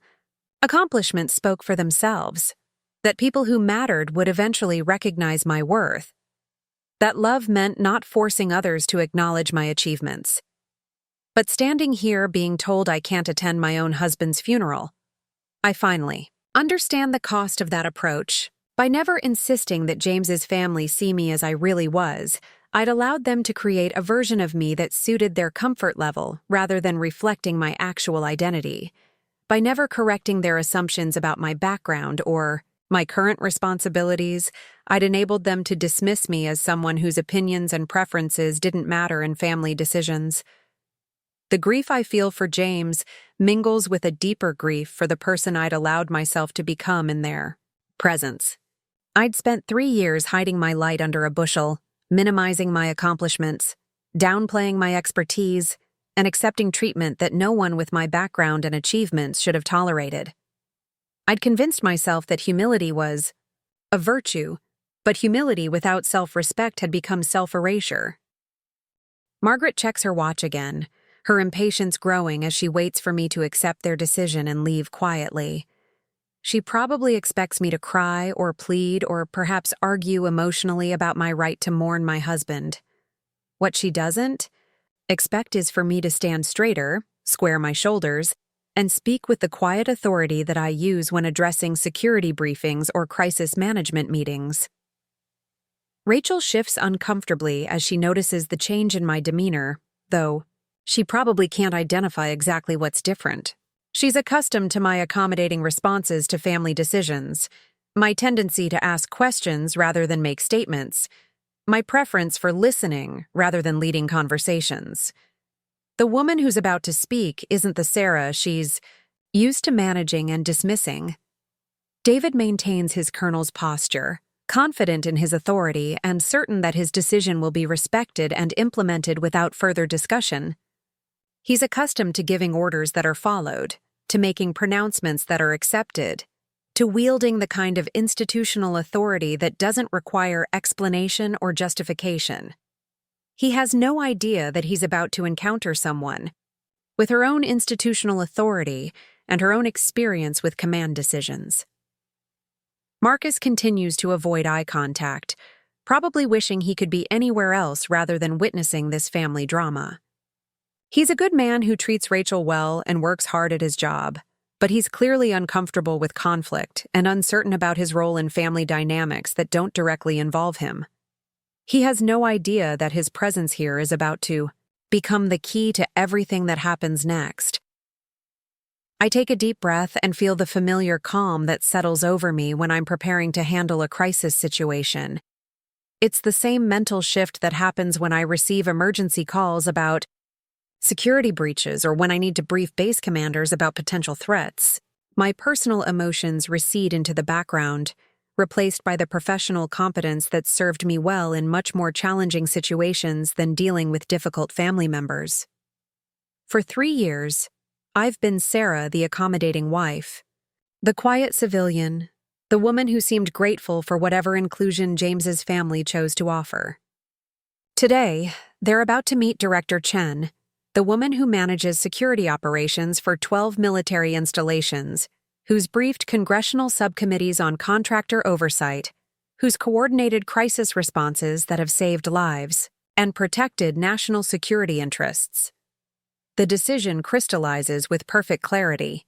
S1: accomplishments spoke for themselves, that people who mattered would eventually recognize my worth, that love meant not forcing others to acknowledge my achievements. But standing here being told I can't attend my own husband's funeral, I finally understand the cost of that approach, By never insisting that James's family see me as I really was, I'd allowed them to create a version of me that suited their comfort level rather than reflecting my actual identity. By never correcting their assumptions about my background or my current responsibilities, I'd enabled them to dismiss me as someone whose opinions and preferences didn't matter in family decisions. The grief I feel for James mingles with a deeper grief for the person I'd allowed myself to become in their presence. I'd spent 3 years hiding my light under a bushel, minimizing my accomplishments, downplaying my expertise, and accepting treatment that no one with my background and achievements should have tolerated. I'd convinced myself that humility was a virtue, but humility without self-respect had become self-erasure. Margaret checks her watch again, her impatience growing as she waits for me to accept their decision and leave quietly. She probably expects me to cry or plead or perhaps argue emotionally about my right to mourn my husband. What she doesn't expect is for me to stand straighter, square my shoulders, and speak with the quiet authority that I use when addressing security briefings or crisis management meetings. Rachel shifts uncomfortably as she notices the change in my demeanor, though she probably can't identify exactly what's different. She's accustomed to my accommodating responses to family decisions, my tendency to ask questions rather than make statements, my preference for listening rather than leading conversations. The woman who's about to speak isn't the Sarah she's used to managing and dismissing. David maintains his colonel's posture, confident in his authority and certain that his decision will be respected and implemented without further discussion. He's accustomed to giving orders that are followed, to making pronouncements that are accepted, to wielding the kind of institutional authority that doesn't require explanation or justification. He has no idea that he's about to encounter someone with her own institutional authority and her own experience with command decisions. Marcus continues to avoid eye contact, probably wishing he could be anywhere else rather than witnessing this family drama. He's a good man who treats Rachel well and works hard at his job, but he's clearly uncomfortable with conflict and uncertain about his role in family dynamics that don't directly involve him. He has no idea that his presence here is about to become the key to everything that happens next. I take a deep breath and feel the familiar calm that settles over me when I'm preparing to handle a crisis situation. It's the same mental shift that happens when I receive emergency calls about security breaches or when I need to brief base commanders about potential threats. My personal emotions recede into the background, replaced by the professional competence that served me well in much more challenging situations than dealing with difficult family members. For 3 years, I've been Sarah, the accommodating wife, the quiet civilian, the woman who seemed grateful for whatever inclusion James's family chose to offer. Today, they're about to meet Director Chen, the woman who manages security operations for 12 military installations, who's briefed congressional subcommittees on contractor oversight, who's coordinated crisis responses that have saved lives and protected national security interests. The decision crystallizes with perfect clarity.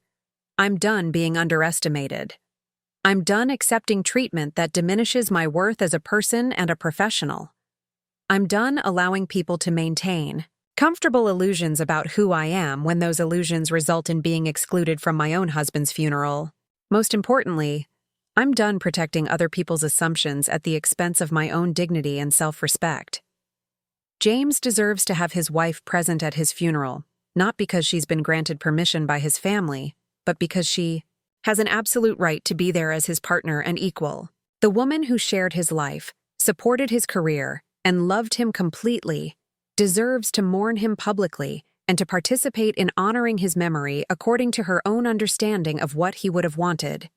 S1: I'm done being underestimated. I'm done accepting treatment that diminishes my worth as a person and a professional. I'm done allowing people to maintain comfortable illusions about who I am when those illusions result in being excluded from my own husband's funeral. Most importantly, I'm done protecting other people's assumptions at the expense of my own dignity and self-respect. James deserves to have his wife present at his funeral, not because she's been granted permission by his family, but because she has an absolute right to be there as his partner and equal. The woman who shared his life, supported his career, and loved him completely deserves to mourn him publicly and to participate in honoring his memory according to her own understanding of what he would have wanted.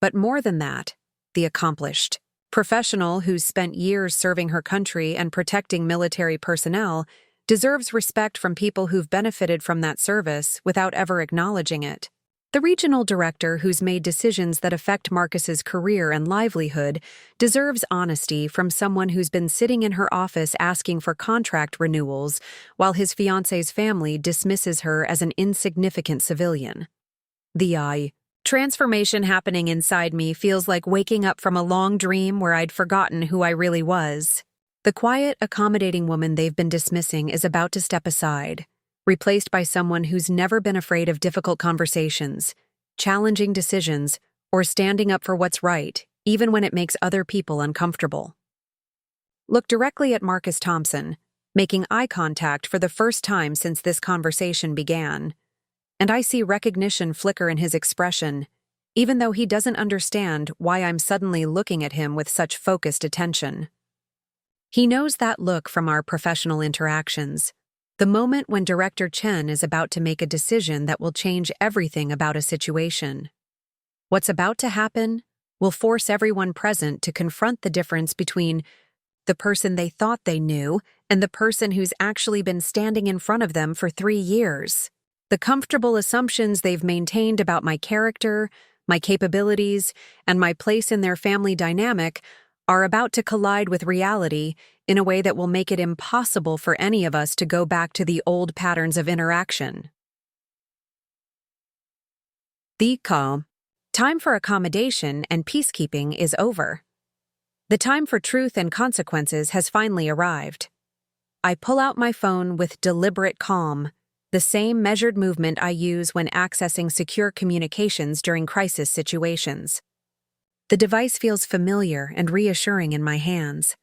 S1: But more than that, the accomplished professional who's spent years serving her country and protecting military personnel deserves respect from people who've benefited from that service without ever acknowledging it. The regional director who's made decisions that affect Marcus's career and livelihood deserves honesty from someone who's been sitting in her office asking for contract renewals while his fiancé's family dismisses her as an insignificant civilian. The Transformation happening inside me feels like waking up from a long dream where I'd forgotten who I really was. The quiet, accommodating woman they've been dismissing is about to step aside, replaced by someone who's never been afraid of difficult conversations, challenging decisions, or standing up for what's right, even when it makes other people uncomfortable. Look directly at Marcus Thompson, making eye contact for the first time since this conversation began. And I see recognition flicker in his expression, even though he doesn't understand why I'm suddenly looking at him with such focused attention. He knows that look from our professional interactions, the moment when Director Chen is about to make a decision that will change everything about a situation. What's about to happen will force everyone present to confront the difference between the person they thought they knew and the person who's actually been standing in front of them for 3 years. The comfortable assumptions they've maintained about my character, my capabilities, and my place in their family dynamic are about to collide with reality in a way that will make it impossible for any of us to go back to the old patterns of interaction. The time for accommodation and peacekeeping is over. The time for truth and consequences has finally arrived. I pull out my phone with deliberate calm, the same measured movement I use when accessing secure communications during crisis situations. The device feels familiar and reassuring in my hands,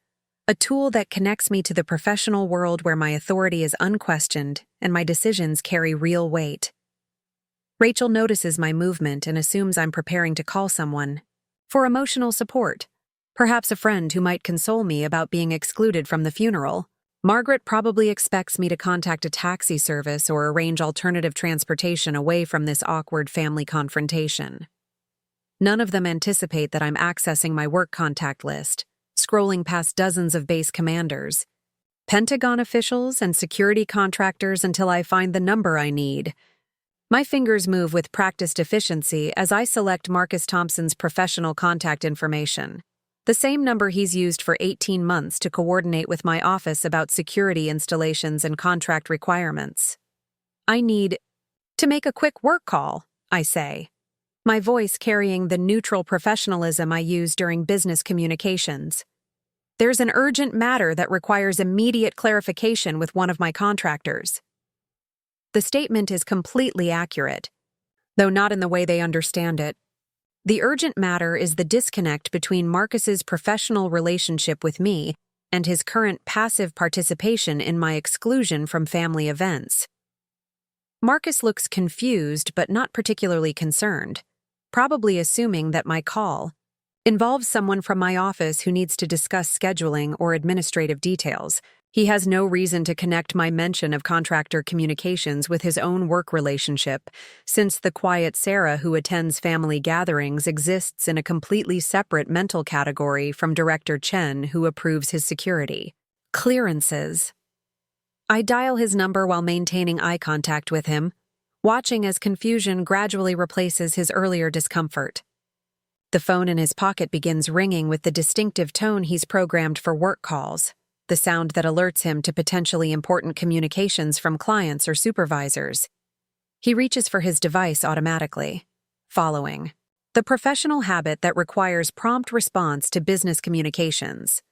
S1: a tool that connects me to the professional world where my authority is unquestioned and my decisions carry real weight. Rachel notices my movement and assumes I'm preparing to call someone for emotional support, perhaps a friend who might console me about being excluded from the funeral. Margaret probably expects me to contact a taxi service or arrange alternative transportation away from this awkward family confrontation. None of them anticipate that I'm accessing my work contact list, scrolling past dozens of base commanders, Pentagon officials, and security contractors until I find the number I need. My fingers move with practiced efficiency as I select Marcus Thompson's professional contact information, the same number he's used for 18 months to coordinate with my office about security installations and contract requirements. I need to make a quick work call, I say, my voice carrying the neutral professionalism I use during business communications. There's an urgent matter that requires immediate clarification with one of my contractors. The statement is completely accurate, though not in the way they understand it. The urgent matter is the disconnect between Marcus's professional relationship with me and his current passive participation in my exclusion from family events. Marcus looks confused but not particularly concerned, probably assuming that my call involves someone from my office who needs to discuss scheduling or administrative details. He has no reason to connect my mention of contractor communications with his own work relationship, since the quiet Sarah who attends family gatherings exists in a completely separate mental category from Director Chen who approves his security. Clearances. I dial his number while maintaining eye contact with him, watching as confusion gradually replaces his earlier discomfort. The phone in his pocket begins ringing with the distinctive tone he's programmed for work calls, the sound that alerts him to potentially important communications from clients or supervisors. He reaches for his device automatically, following the professional habit that requires prompt response to business communications.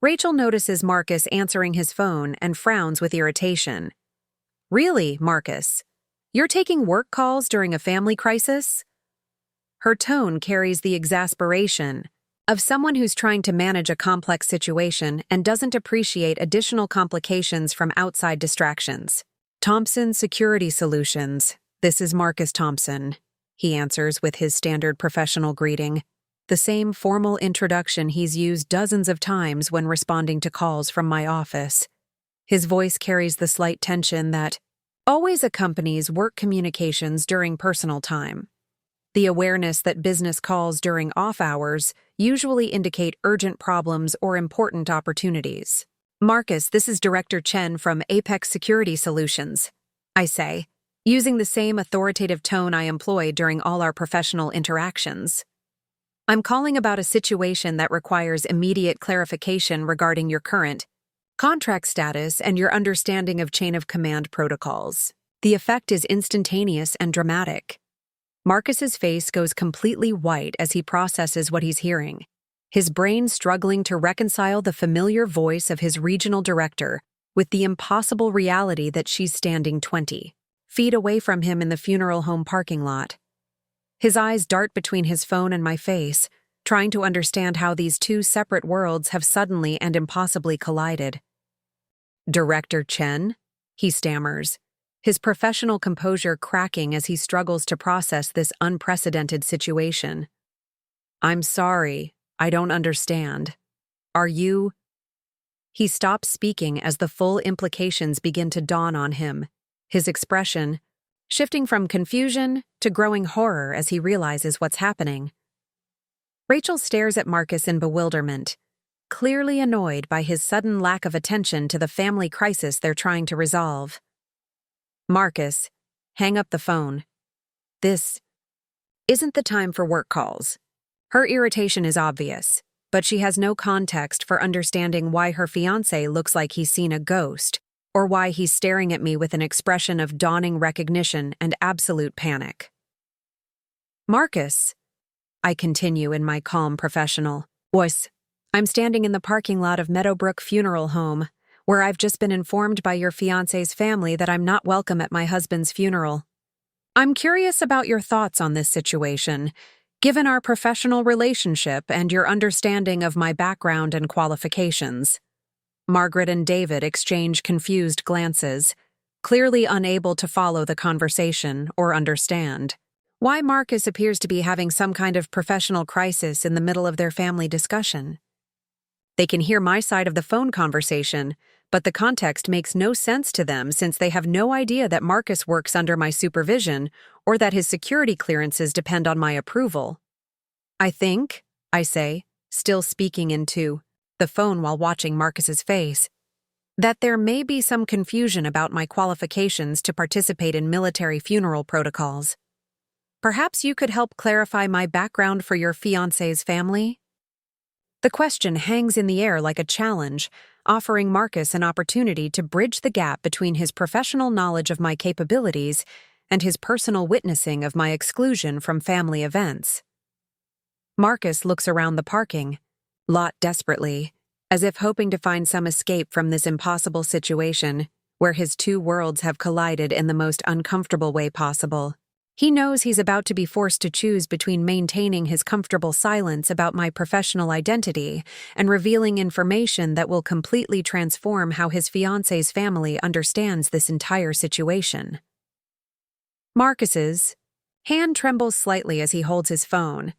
S1: Rachel notices Marcus answering his phone and frowns with irritation. "Really, Marcus? You're taking work calls during a family crisis?" Her tone carries the exasperation of someone who's trying to manage a complex situation and doesn't appreciate additional complications from outside distractions. "Thompson Security Solutions. This is Marcus Thompson," he answers with his standard professional greeting, the same formal introduction he's used dozens of times when responding to calls from my office. His voice carries the slight tension that always accompanies work communications during personal time. The awareness that business calls during off hours usually indicate urgent problems or important opportunities. "Marcus, this is Director Chen from Apex Security Solutions," I say, using the same authoritative tone I employ during all our professional interactions. "I'm calling about a situation that requires immediate clarification regarding your current contract status and your understanding of chain of command protocols. The effect is instantaneous and dramatic." Marcus's face goes completely white as he processes what he's hearing, his brain struggling to reconcile the familiar voice of his regional director with the impossible reality that she's standing 20 feet away from him in the funeral home parking lot. His eyes dart between his phone and my face, trying to understand how these two separate worlds have suddenly and impossibly collided. "Director Chen?" he stammers, his professional composure cracking as he struggles to process this unprecedented situation. "I'm sorry, I don't understand. Are you—" He stops speaking as the full implications begin to dawn on him, his expression shifting from confusion to growing horror as he realizes what's happening. Rachel stares at Marcus in bewilderment, clearly annoyed by his sudden lack of attention to the family crisis they're trying to resolve. "Marcus, hang up the phone. This isn't the time for work calls." Her irritation is obvious, but she has no context for understanding why her fiancé looks like he's seen a ghost, or why he's staring at me with an expression of dawning recognition and absolute panic. "Marcus," I continue in my calm professional voice, "I'm standing in the parking lot of Meadowbrook Funeral Home, where I've just been informed by your fiancé's family that I'm not welcome at my husband's funeral. I'm curious about your thoughts on this situation, given our professional relationship and your understanding of my background and qualifications." Margaret and David exchange confused glances, clearly unable to follow the conversation or understand why Marcus appears to be having some kind of professional crisis in the middle of their family discussion. They can hear my side of the phone conversation, but the context makes no sense to them since they have no idea that Marcus works under my supervision or that his security clearances depend on my approval. "I think," I say, still speaking into the phone while watching Marcus's face, "that there may be some confusion about my qualifications to participate in military funeral protocols. Perhaps you could help clarify my background for your fiancé's family?" The question hangs in the air like a challenge, offering Marcus an opportunity to bridge the gap between his professional knowledge of my capabilities and his personal witnessing of my exclusion from family events. Marcus looks around the parking lot desperately, as if hoping to find some escape from this impossible situation where his two worlds have collided in the most uncomfortable way possible. He knows he's about to be forced to choose between maintaining his comfortable silence about my professional identity and revealing information that will completely transform how his fiancé's family understands this entire situation. Marcus's hand trembles slightly as he holds his phone,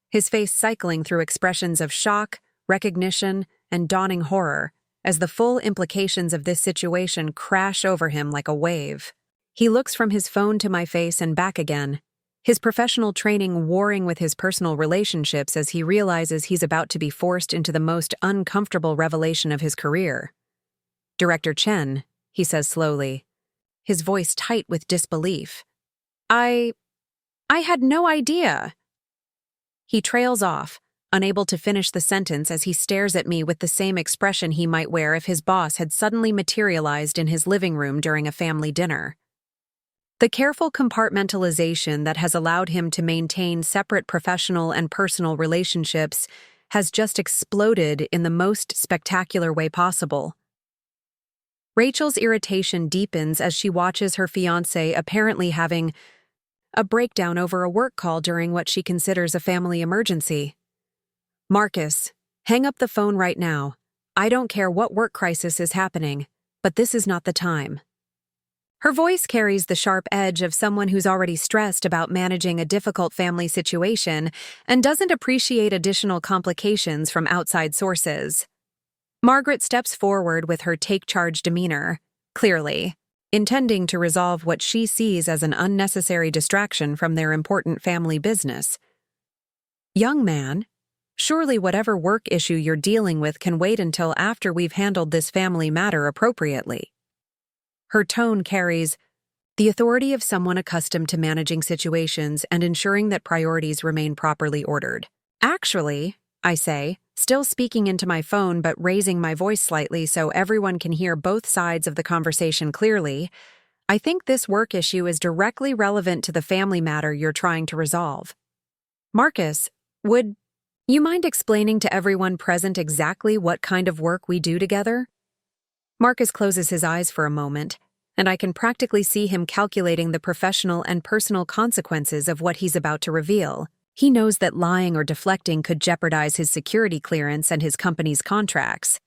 S1: his face cycling through expressions of shock, recognition, and dawning horror as the full implications of this situation crash over him like a wave. He looks from his phone to my face and back again, his professional training warring with his personal relationships as he realizes he's about to be forced into the most uncomfortable revelation of his career. "Director Chen," he says slowly, his voice tight with disbelief. I had no idea." He trails off, unable to finish the sentence as he stares at me with the same expression he might wear if his boss had suddenly materialized in his living room during a family dinner. The careful compartmentalization that has allowed him to maintain separate professional and personal relationships has just exploded in the most spectacular way possible. Rachel's irritation deepens as she watches her fiancé apparently having a breakdown over a work call during what she considers a family emergency. "Marcus, hang up the phone right now. I don't care what work crisis is happening, but this is not the time." Her voice carries the sharp edge of someone who's already stressed about managing a difficult family situation and doesn't appreciate additional complications from outside sources. Margaret steps forward with her take-charge demeanor, clearly intending to resolve what she sees as an unnecessary distraction from their important family business. "Young man, surely whatever work issue you're dealing with can wait until after we've handled this family matter appropriately." Her tone carries the authority of someone accustomed to managing situations and ensuring that priorities remain properly ordered. "Actually," I say, still speaking into my phone but raising my voice slightly so everyone can hear both sides of the conversation clearly, I think this work issue is directly relevant to the family matter you're trying to resolve. Marcus, would you mind explaining to everyone present exactly what kind of work we do together? Marcus closes his eyes for a moment, and I can practically see him calculating the professional and personal consequences of what he's about to reveal. He knows that lying or deflecting could jeopardize his security clearance and his company's contracts.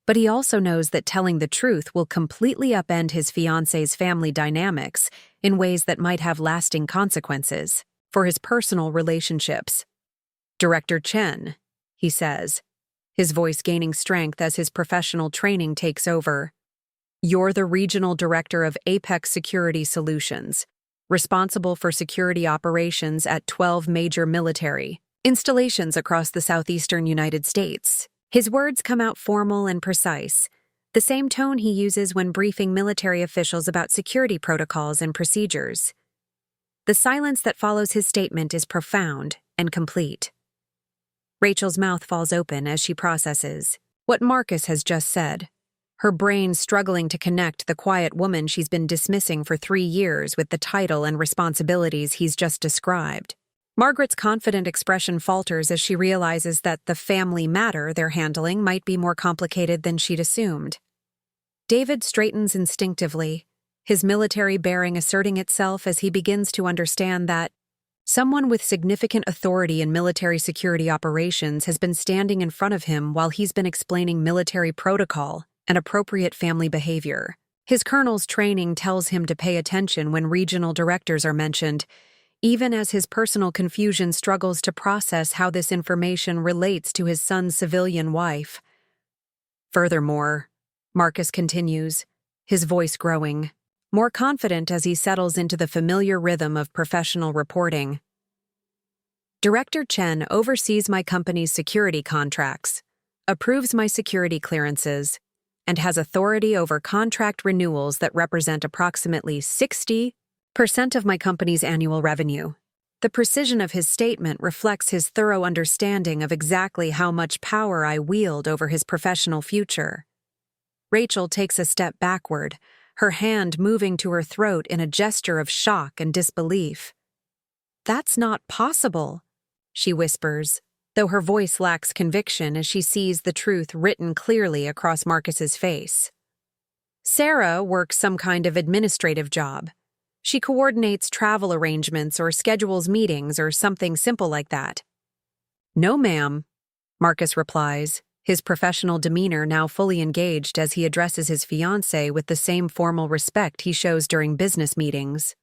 S1: But he also knows that telling the truth will completely upend his fiancé's family dynamics in ways that might have lasting consequences for his personal relationships. Director Chen, he says, his voice gaining strength as his professional training takes over. You're the regional director of Apex Security Solutions, responsible for security operations at 12 major military installations across the southeastern United States. His words come out formal and precise, the same tone he uses when briefing military officials about security protocols and procedures. The silence that follows his statement is profound and complete. Rachel's mouth falls open as she processes what Marcus has just said, her brain struggling to connect the quiet woman she's been dismissing for 3 years with the title and responsibilities he's just described. Margaret's confident expression falters as she realizes that the family matter they're handling might be more complicated than she'd assumed. David straightens instinctively, his military bearing asserting itself as he begins to understand that someone with significant authority in military security operations has been standing in front of him while he's been explaining military protocol and appropriate family behavior. His colonel's training tells him to pay attention when regional directors are mentioned, even as his personal confusion struggles to process how this information relates to his son's civilian wife. Furthermore, Marcus continues, his voice growing, more confident as he settles into the familiar rhythm of professional reporting. Director Chen oversees my company's security contracts, approves my security clearances, and has authority over contract renewals that represent approximately 60% of my company's annual revenue. The precision of his statement reflects his thorough understanding of exactly how much power I wield over his professional future. Rachel takes a step backward, her hand moving to her throat in a gesture of shock and disbelief. "That's not possible," she whispers, though her voice lacks conviction as she sees the truth written clearly across Marcus's face. Sarah works some kind of administrative job. She coordinates travel arrangements or schedules meetings or something simple like that. "No, ma'am," Marcus replies, his professional demeanor now fully engaged as he addresses his fiancée with the same formal respect he shows during business meetings.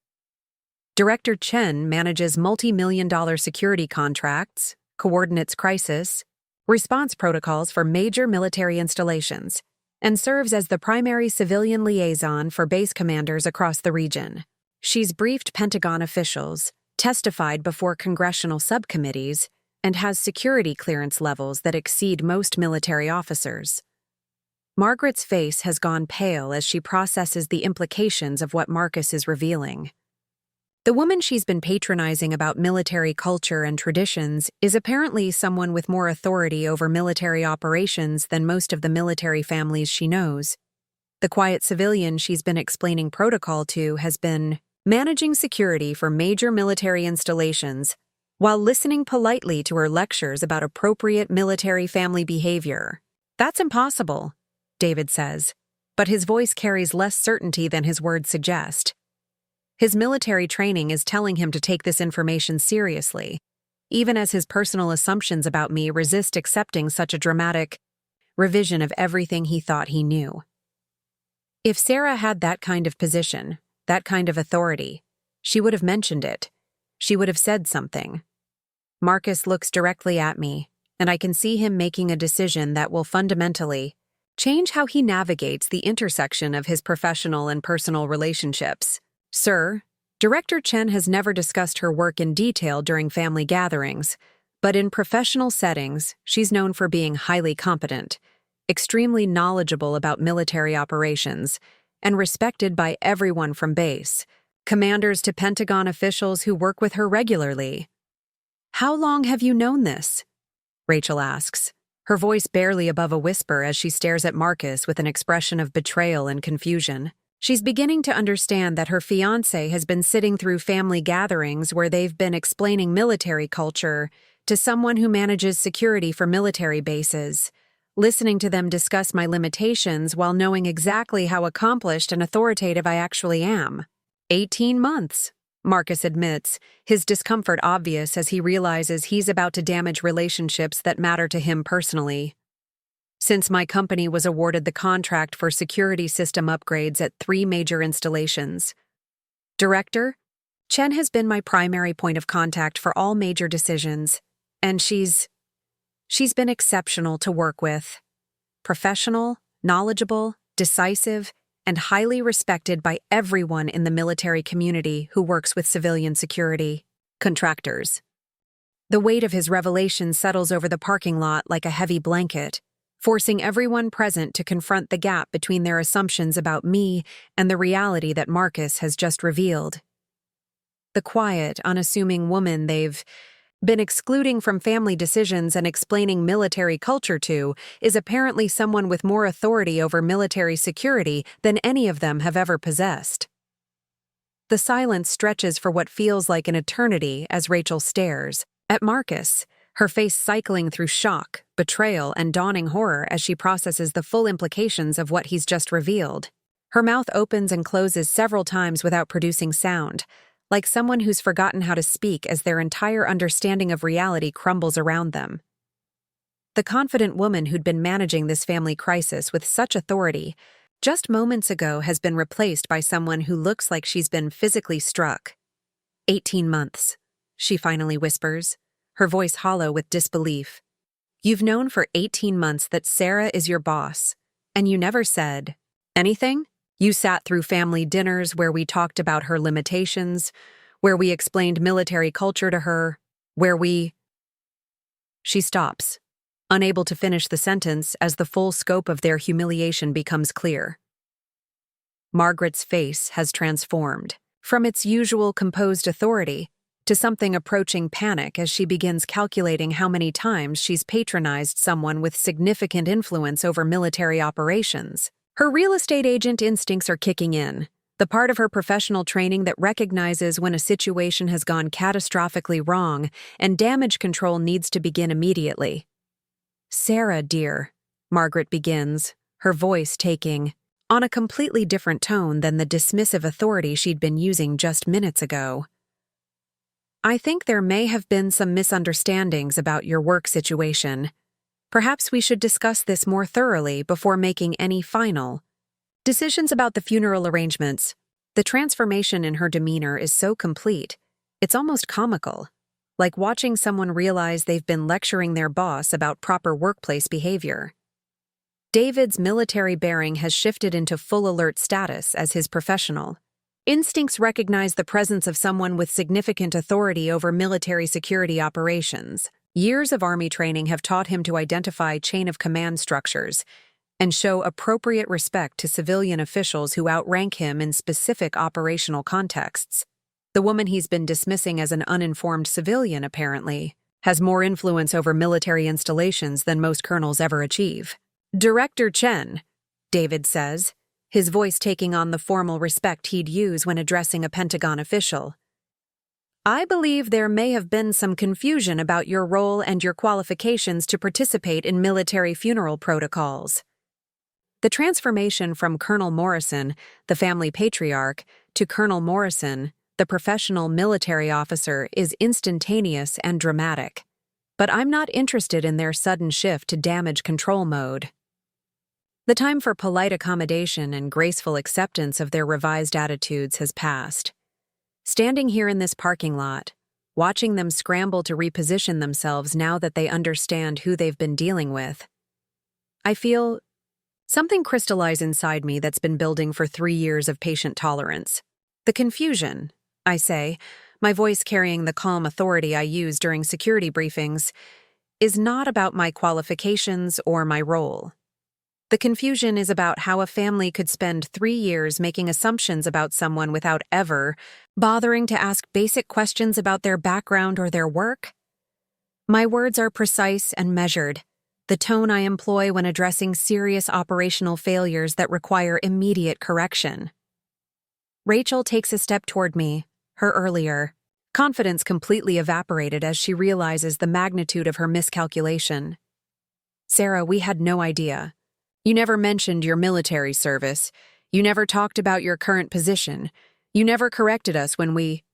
S1: Director Chen manages multi-million-dollar security contracts, coordinates crisis response protocols for major military installations, and serves as the primary civilian liaison for base commanders across the region. She's briefed Pentagon officials, testified before congressional subcommittees, and has security clearance levels that exceed most military officers. Margaret's face has gone pale as she processes the implications of what Marcus is revealing. The woman she's been patronizing about military culture and traditions is apparently someone with more authority over military operations than most of the military families she knows. The quiet civilian she's been explaining protocol to has been managing security for major military installations while listening politely to her lectures about appropriate military family behavior. "That's impossible," David says, but his voice carries less certainty than his words suggest. His military training is telling him to take this information seriously, even as his personal assumptions about me resist accepting such a dramatic revision of everything he thought he knew. If Sarah had that kind of position, that kind of authority, she would have mentioned it. She would have said something. Marcus looks directly at me, and I can see him making a decision that will fundamentally change how he navigates the intersection of his professional and personal relationships. "Sir, Director Chen has never discussed her work in detail during family gatherings, but in professional settings, she's known for being highly competent, extremely knowledgeable about military operations, and respected by everyone from base, commanders to Pentagon officials who work with her regularly." "How long have you known this?" Rachel asks, her voice barely above a whisper as she stares at Marcus with an expression of betrayal and confusion. She's beginning to understand that her fiancé has been sitting through family gatherings where they've been explaining military culture to someone who manages security for military bases, listening to them discuss my limitations while knowing exactly how accomplished and authoritative I actually am. 18 months, Marcus admits, his discomfort obvious as he realizes he's about to damage relationships that matter to him personally. Since my company was awarded the contract for security system upgrades at 3 major installations. Director, Chen has been my primary point of contact for all major decisions, and she's been exceptional to work with. Professional, knowledgeable, decisive, and highly respected by everyone in the military community who works with civilian security contractors. The weight of his revelation settles over the parking lot like a heavy blanket, forcing everyone present to confront the gap between their assumptions about me and the reality that Marcus has just revealed. The quiet, unassuming woman they've been excluding from family decisions and explaining military culture to is apparently someone with more authority over military security than any of them have ever possessed. The silence stretches for what feels like an eternity as Rachel stares at Marcus, her face cycling through shock, betrayal, and dawning horror as she processes the full implications of what he's just revealed. Her mouth opens and closes several times without producing sound, like someone who's forgotten how to speak as their entire understanding of reality crumbles around them. The confident woman who'd been managing this family crisis with such authority just moments ago has been replaced by someone who looks like she's been physically struck. 18 months, she finally whispers, her voice hollow with disbelief. You've known for 18 months that Sarah is your boss, and you never said anything? You sat through family dinners where we talked about her limitations, where we explained military culture to her, She stops, unable to finish the sentence as the full scope of their humiliation becomes clear. Margaret's face has transformed, from its usual composed authority to something approaching panic as she begins calculating how many times she's patronized someone with significant influence over military operations. Her real estate agent instincts are kicking in, the part of her professional training that recognizes when a situation has gone catastrophically wrong and damage control needs to begin immediately. Sarah, dear, Margaret begins, her voice taking on a completely different tone than the dismissive authority she'd been using just minutes ago. I think there may have been some misunderstandings about your work situation. Perhaps we should discuss this more thoroughly before making any final decisions about the funeral arrangements. The transformation in her demeanor is so complete, it's almost comical, like watching someone realize they've been lecturing their boss about proper workplace behavior. David's military bearing has shifted into full alert status as his professional. Instincts recognize the presence of someone with significant authority over military security operations. Years of Army training have taught him to identify chain-of-command structures and show appropriate respect to civilian officials who outrank him in specific operational contexts. The woman he's been dismissing as an uninformed civilian, apparently, has more influence over military installations than most colonels ever achieve. Director Chen, David says, his voice taking on the formal respect he'd use when addressing a Pentagon official. I believe there may have been some confusion about your role and your qualifications to participate in military funeral protocols. The transformation from Colonel Morrison, the family patriarch, to Colonel Morrison, the professional military officer, is instantaneous and dramatic. But I'm not interested in their sudden shift to damage control mode. The time for polite accommodation and graceful acceptance of their revised attitudes has passed. Standing here in this parking lot, watching them scramble to reposition themselves now that they understand who they've been dealing with, I feel something crystallize inside me that's been building for 3 years of patient tolerance. The confusion, I say, my voice carrying the calm authority I use during security briefings, is not about my qualifications or my role. The confusion is about how a family could spend 3 years making assumptions about someone without ever bothering to ask basic questions about their background or their work. My words are precise and measured, the tone I employ when addressing serious operational failures that require immediate correction. Rachel takes a step toward me, her earlier confidence completely evaporated as she realizes the magnitude of her miscalculation. Sarah, we had no idea. You never mentioned your military service. You never talked about your current position. You never corrected us when we…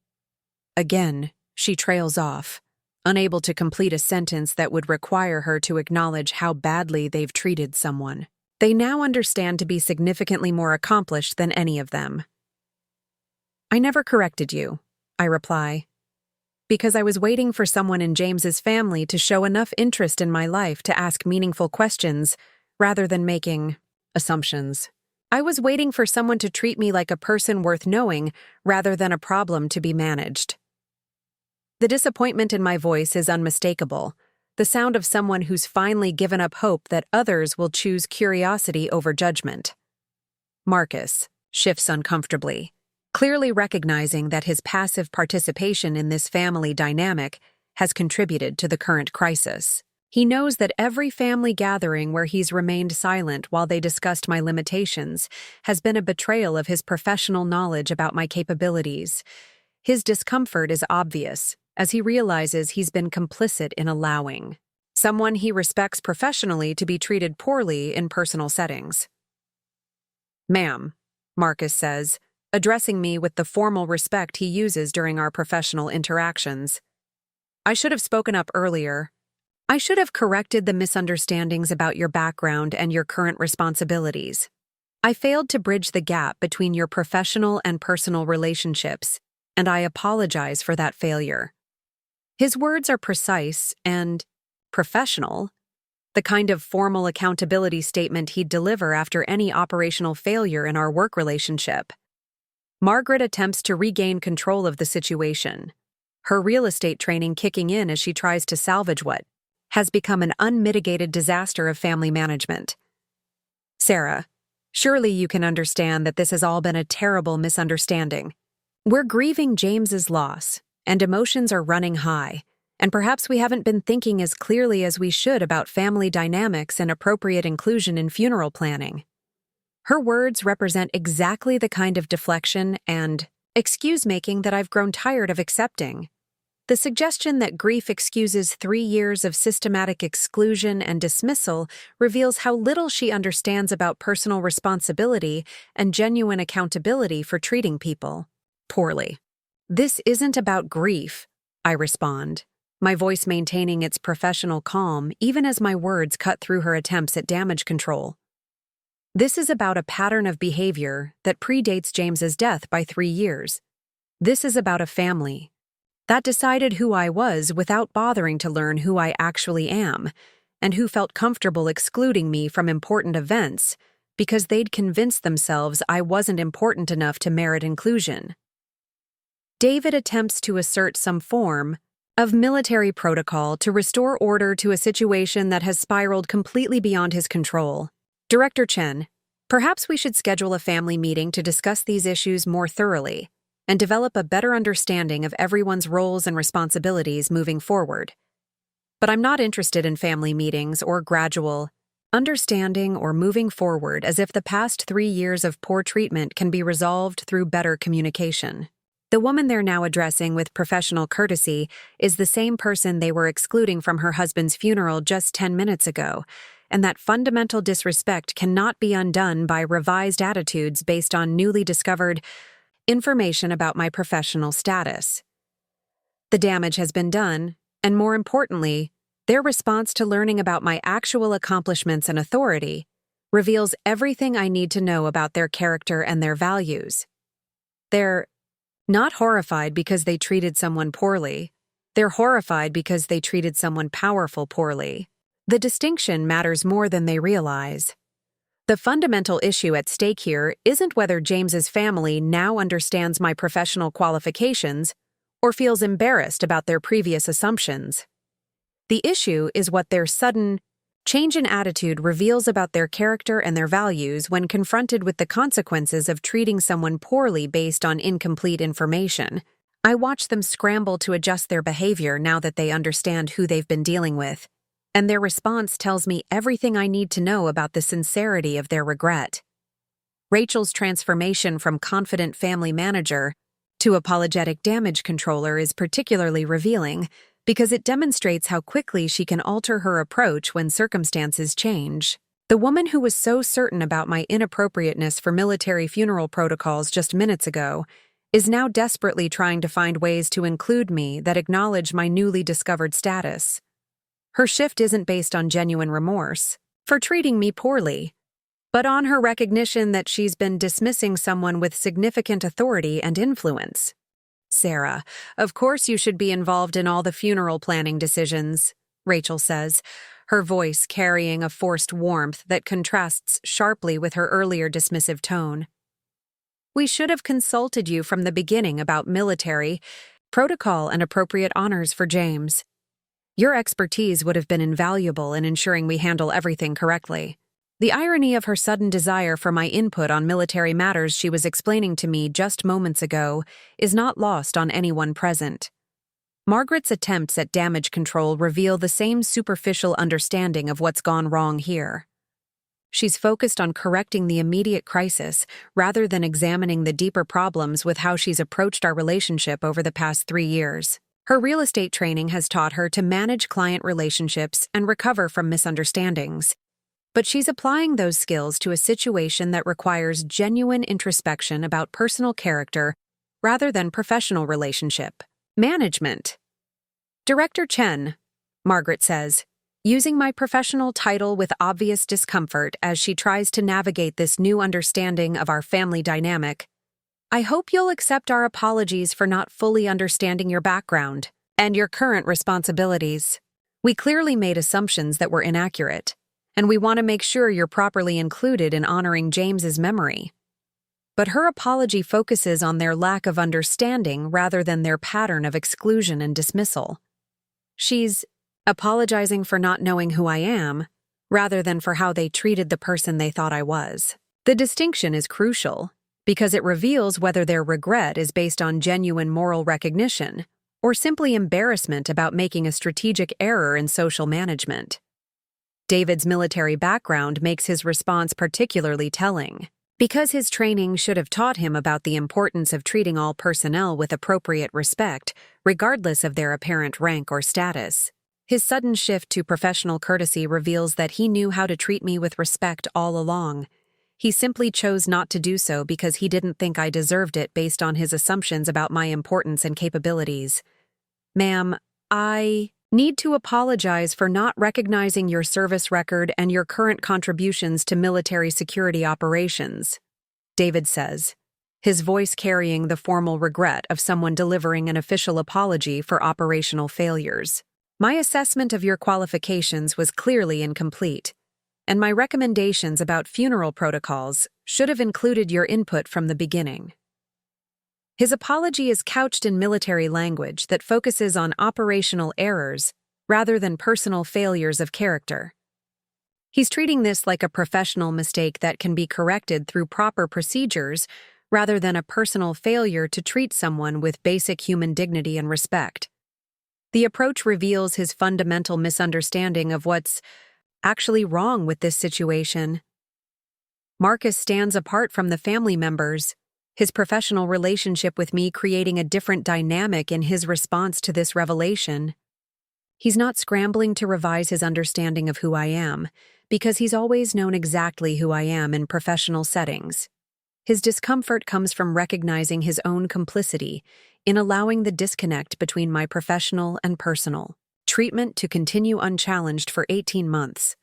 S1: Again, she trails off, unable to complete a sentence that would require her to acknowledge how badly they've treated someone they now understand to be significantly more accomplished than any of them. I never corrected you, I reply, because I was waiting for someone in James's family to show enough interest in my life to ask meaningful questions rather than making assumptions. I was waiting for someone to treat me like a person worth knowing rather than a problem to be managed. The disappointment in my voice is unmistakable, the sound of someone who's finally given up hope that others will choose curiosity over judgment. Marcus shifts uncomfortably, clearly recognizing that his passive participation in this family dynamic has contributed to the current crisis. He knows that every family gathering where he's remained silent while they discussed my limitations has been a betrayal of his professional knowledge about my capabilities. His discomfort is obvious, as he realizes he's been complicit in allowing someone he respects professionally to be treated poorly in personal settings. Ma'am, Marcus says, addressing me with the formal respect he uses during our professional interactions. I should have spoken up earlier. I should have corrected the misunderstandings about your background and your current responsibilities. I failed to bridge the gap between your professional and personal relationships, and I apologize for that failure. His words are precise and professional, the kind of formal accountability statement he'd deliver after any operational failure in our work relationship. Margaret attempts to regain control of the situation, her real estate training kicking in as she tries to salvage what has become an unmitigated disaster of family management. Sarah, surely you can understand that this has all been a terrible misunderstanding. We're grieving James's loss, and emotions are running high, and perhaps we haven't been thinking as clearly as we should about family dynamics and appropriate inclusion in funeral planning. Her words represent exactly the kind of deflection and excuse-making that I've grown tired of accepting. The suggestion that grief excuses 3 years of systematic exclusion and dismissal reveals how little she understands about personal responsibility and genuine accountability for treating people poorly. This isn't about grief, I respond, my voice maintaining its professional calm even as my words cut through her attempts at damage control. This is about a pattern of behavior that predates James's death by 3 years. This is about a family that decided who I was without bothering to learn who I actually am, and who felt comfortable excluding me from important events because they'd convinced themselves I wasn't important enough to merit inclusion. David attempts to assert some form of military protocol to restore order to a situation that has spiraled completely beyond his control. Director Chen, perhaps we should schedule a family meeting to discuss these issues more thoroughly and develop a better understanding of everyone's roles and responsibilities moving forward. But I'm not interested in family meetings or gradual understanding or moving forward as if the past 3 years of poor treatment can be resolved through better communication. The woman they're now addressing with professional courtesy is the same person they were excluding from her husband's funeral just 10 minutes ago, and that fundamental disrespect cannot be undone by revised attitudes based on newly discovered information about my professional status. The damage has been done, and more importantly, their response to learning about my actual accomplishments and authority reveals everything I need to know about their character and their values. They're not horrified because they treated someone poorly. They're horrified because they treated someone powerful poorly. The distinction matters more than they realize. The fundamental issue at stake here isn't whether James's family now understands my professional qualifications or feels embarrassed about their previous assumptions. The issue is what their sudden change in attitude reveals about their character and their values when confronted with the consequences of treating someone poorly based on incomplete information. I watch them scramble to adjust their behavior now that they understand who they've been dealing with, and their response tells me everything I need to know about the sincerity of their regret. Rachel's transformation from confident family manager to apologetic damage controller is particularly revealing because it demonstrates how quickly she can alter her approach when circumstances change. The woman who was so certain about my inappropriateness for military funeral protocols just minutes ago is now desperately trying to find ways to include me that acknowledge my newly discovered status. Her shift isn't based on genuine remorse for treating me poorly, but on her recognition that she's been dismissing someone with significant authority and influence. Sarah, of course you should be involved in all the funeral planning decisions, Rachel says, her voice carrying a forced warmth that contrasts sharply with her earlier dismissive tone. We should have consulted you from the beginning about military protocol and appropriate honors for James. Your expertise would have been invaluable in ensuring we handle everything correctly. The irony of her sudden desire for my input on military matters she was explaining to me just moments ago is not lost on anyone present. Margaret's attempts at damage control reveal the same superficial understanding of what's gone wrong here. She's focused on correcting the immediate crisis rather than examining the deeper problems with how she's approached our relationship over the past 3 years. Her real estate training has taught her to manage client relationships and recover from misunderstandings. But she's applying those skills to a situation that requires genuine introspection about personal character rather than professional relationship management. Director Chen, Margaret says, using my professional title with obvious discomfort as she tries to navigate this new understanding of our family dynamic. I hope you'll accept our apologies for not fully understanding your background and your current responsibilities. We clearly made assumptions that were inaccurate, and we want to make sure you're properly included in honoring James's memory. But her apology focuses on their lack of understanding rather than their pattern of exclusion and dismissal. She's apologizing for not knowing who I am, rather than for how they treated the person they thought I was. The distinction is crucial, because it reveals whether their regret is based on genuine moral recognition or simply embarrassment about making a strategic error in social management. David's military background makes his response particularly telling, because his training should have taught him about the importance of treating all personnel with appropriate respect, regardless of their apparent rank or status. His sudden shift to professional courtesy reveals that he knew how to treat me with respect all along. He simply chose not to do so because he didn't think I deserved it based on his assumptions about my importance and capabilities. Ma'am, I need to apologize for not recognizing your service record and your current contributions to military security operations, David says, his voice carrying the formal regret of someone delivering an official apology for operational failures. My assessment of your qualifications was clearly incomplete, and my recommendations about funeral protocols should have included your input from the beginning. His apology is couched in military language that focuses on operational errors rather than personal failures of character. He's treating this like a professional mistake that can be corrected through proper procedures rather than a personal failure to treat someone with basic human dignity and respect. The approach reveals his fundamental misunderstanding of what's actually wrong with this situation. Marcus stands apart from the family members, his professional relationship with me creating a different dynamic in his response to this revelation. He's not scrambling to revise his understanding of who I am, because he's always known exactly who I am in professional settings. His discomfort comes from recognizing his own complicity in allowing the disconnect between my professional and personal treatment to continue unchallenged for 18 months.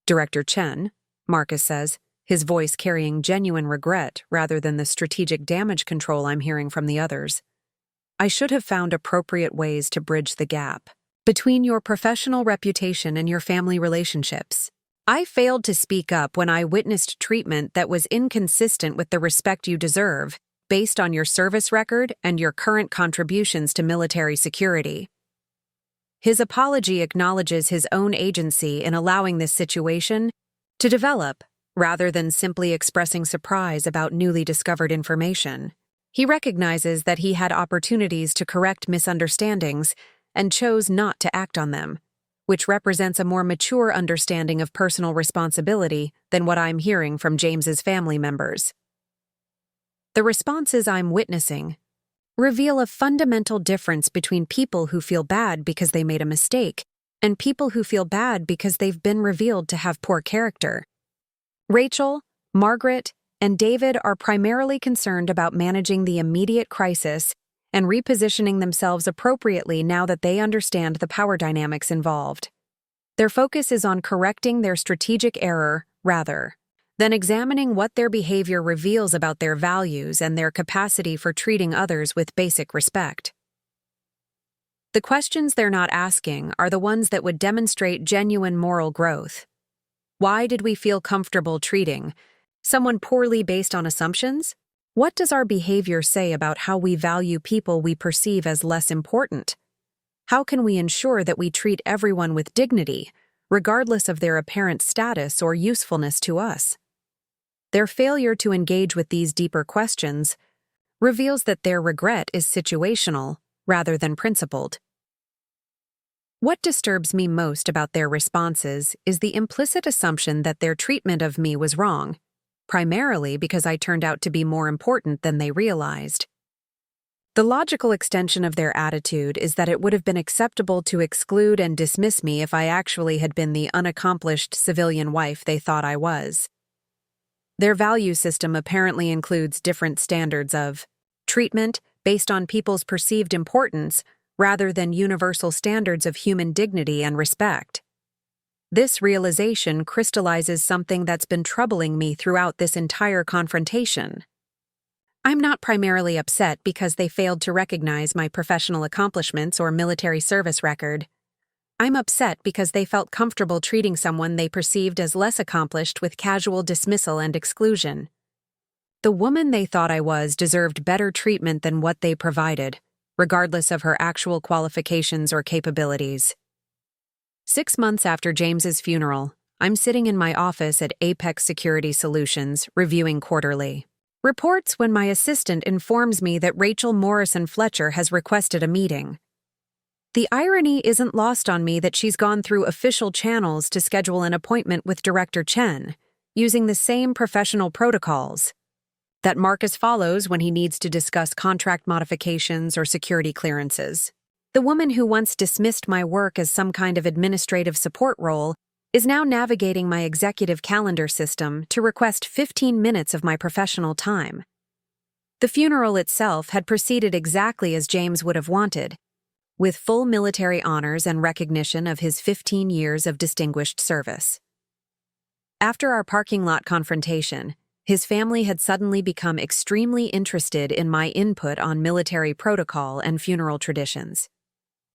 S1: Director Chen, Marcus says, his voice carrying genuine regret rather than the strategic damage control I'm hearing from the others. I should have found appropriate ways to bridge the gap between your professional reputation and your family relationships. I failed to speak up when I witnessed treatment that was inconsistent with the respect you deserve, based on your service record and your current contributions to military security. His apology acknowledges his own agency in allowing this situation to develop, rather than simply expressing surprise about newly discovered information. He recognizes that he had opportunities to correct misunderstandings and chose not to act on them, which represents a more mature understanding of personal responsibility than what I'm hearing from James's family members. The responses I'm witnessing reveal a fundamental difference between people who feel bad because they made a mistake and people who feel bad because they've been revealed to have poor character. Rachel, Margaret, and David are primarily concerned about managing the immediate crisis and repositioning themselves appropriately now that they understand the power dynamics involved. Their focus is on correcting their strategic error rather than examining what their behavior reveals about their values and their capacity for treating others with basic respect. The questions they're not asking are the ones that would demonstrate genuine moral growth. Why did we feel comfortable treating someone poorly based on assumptions? What does our behavior say about how we value people we perceive as less important? How can we ensure that we treat everyone with dignity, regardless of their apparent status or usefulness to us? Their failure to engage with these deeper questions reveals that their regret is situational rather than principled. What disturbs me most about their responses is the implicit assumption that their treatment of me was wrong, primarily because I turned out to be more important than they realized. The logical extension of their attitude is that it would have been acceptable to exclude and dismiss me if I actually had been the unaccomplished civilian wife they thought I was. Their value system apparently includes different standards of treatment based on people's perceived importance rather than universal standards of human dignity and respect. This realization crystallizes something that's been troubling me throughout this entire confrontation. I'm not primarily upset because they failed to recognize my professional accomplishments or military service record. I'm upset because they felt comfortable treating someone they perceived as less accomplished with casual dismissal and exclusion. The woman they thought I was deserved better treatment than what they provided, regardless of her actual qualifications or capabilities. 6 months after James's funeral, I'm sitting in my office at Apex Security Solutions, reviewing quarterly reports when my assistant informs me that Rachel Morrison Fletcher has requested a meeting. The irony isn't lost on me that she's gone through official channels to schedule an appointment with Director Chen, using the same professional protocols that Marcus follows when he needs to discuss contract modifications or security clearances. The woman who once dismissed my work as some kind of administrative support role is now navigating my executive calendar system to request 15 minutes of my professional time. The funeral itself had proceeded exactly as James would have wanted, with full military honors and recognition of his 15 years of distinguished service. After our parking lot confrontation, his family had suddenly become extremely interested in my input on military protocol and funeral traditions.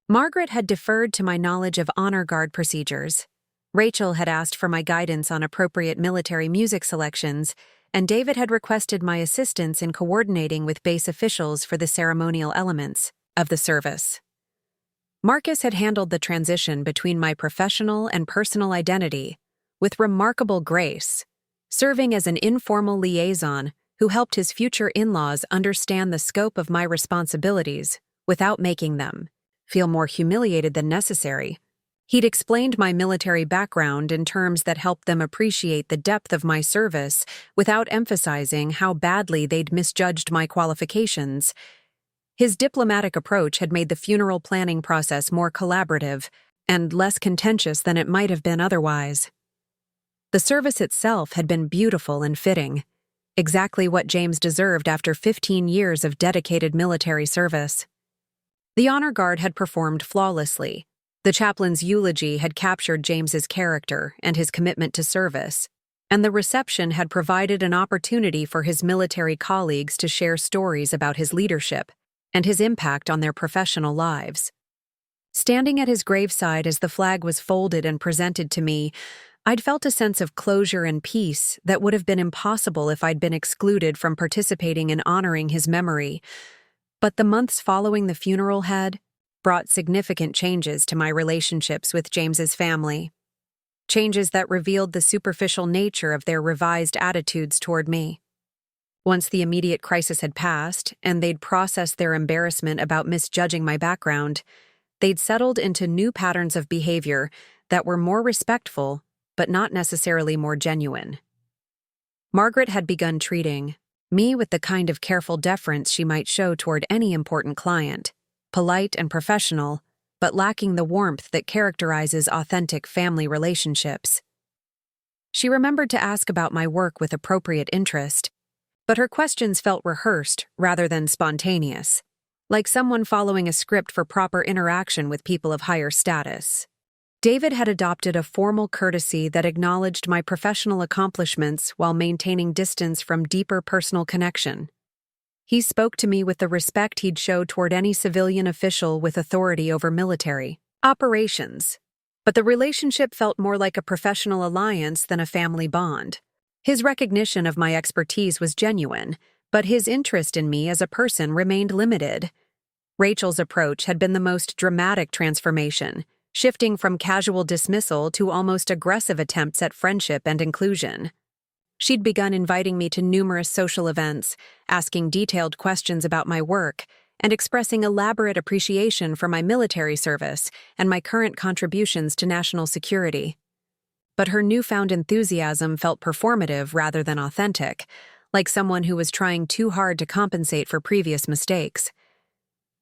S1: Margaret had deferred to my knowledge of honor guard procedures. Rachel had asked for my guidance on appropriate military music selections, and David had requested my assistance in coordinating with base officials for the ceremonial elements of the service. Marcus had handled the transition between my professional and personal identity with remarkable grace, serving as an informal liaison who helped his future in-laws understand the scope of my responsibilities without making them feel more humiliated than necessary. He'd explained my military background in terms that helped them appreciate the depth of my service without emphasizing how badly they'd misjudged my qualifications. His diplomatic approach had made the funeral planning process more collaborative and less contentious than it might have been otherwise. The service itself had been beautiful and fitting, exactly what James deserved after 15 years of dedicated military service. The honor guard had performed flawlessly. The chaplain's eulogy had captured James's character and his commitment to service, and the reception had provided an opportunity for his military colleagues to share stories about his leadership and his impact on their professional lives. Standing at his graveside as the flag was folded and presented to me, I'd felt a sense of closure and peace that would have been impossible if I'd been excluded from participating in honoring his memory. But the months following the funeral had brought significant changes to my relationships with James's family. Changes that revealed the superficial nature of their revised attitudes toward me. Once the immediate crisis had passed, and they'd processed their embarrassment about misjudging my background, They'd settled into new patterns of behavior that were more respectful, but not necessarily more genuine. Margaret had begun treating me with the kind of careful deference she might show toward any important client, polite and professional, but lacking the warmth that characterizes authentic family relationships. She remembered to ask about my work with appropriate interest, but her questions felt rehearsed rather than spontaneous, like someone following a script for proper interaction with people of higher status. David had adopted a formal courtesy that acknowledged my professional accomplishments while maintaining distance from deeper personal connection. He spoke to me with the respect he'd show toward any civilian official with authority over military operations, but the relationship felt more like a professional alliance than a family bond. His recognition of my expertise was genuine, but his interest in me as a person remained limited. Rachel's approach had been the most dramatic transformation, shifting from casual dismissal to almost aggressive attempts at friendship and inclusion. She'd begun inviting me to numerous social events, asking detailed questions about my work, and expressing elaborate appreciation for my military service and my current contributions to national security. But her newfound enthusiasm felt performative rather than authentic, like someone who was trying too hard to compensate for previous mistakes.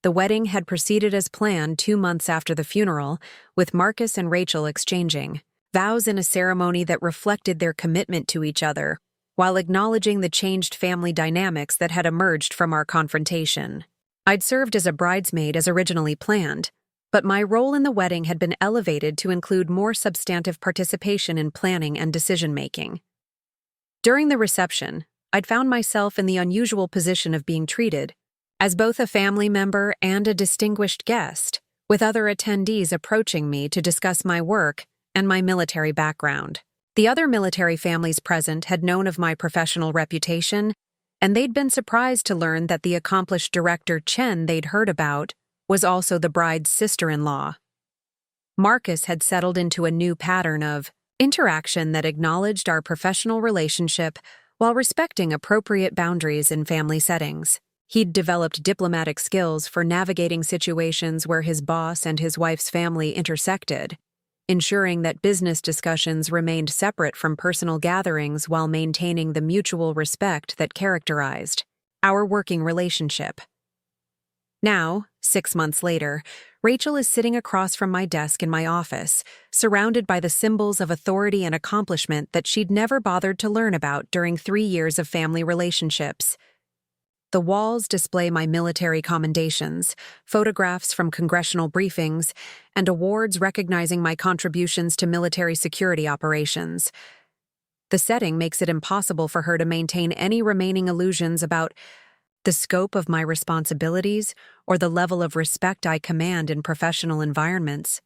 S1: The wedding had proceeded as planned 2 months after the funeral, with Marcus and Rachel exchanging vows in a ceremony that reflected their commitment to each other, while acknowledging the changed family dynamics that had emerged from our confrontation. I'd served as a bridesmaid as originally planned, but my role in the wedding had been elevated to include more substantive participation in planning and decision-making. During the reception, I'd found myself in the unusual position of being treated as both a family member and a distinguished guest, with other attendees approaching me to discuss my work and my military background. The other military families present had known of my professional reputation, and they'd been surprised to learn that the accomplished director Chen they'd heard about was also the bride's sister-in-law. Marcus had settled into a new pattern of interaction that acknowledged our professional relationship while respecting appropriate boundaries in family settings. He'd developed diplomatic skills for navigating situations where his boss and his wife's family intersected, ensuring that business discussions remained separate from personal gatherings while maintaining the mutual respect that characterized our working relationship. Now, 6 months later, Rachel is sitting across from my desk in my office, surrounded by the symbols of authority and accomplishment that she'd never bothered to learn about during 3 years of family relationships. The walls display my military commendations, photographs from congressional briefings, and awards recognizing my contributions to military security operations. The setting makes it impossible for her to maintain any remaining illusions about the scope of my responsibilities or the level of respect I command in professional environments.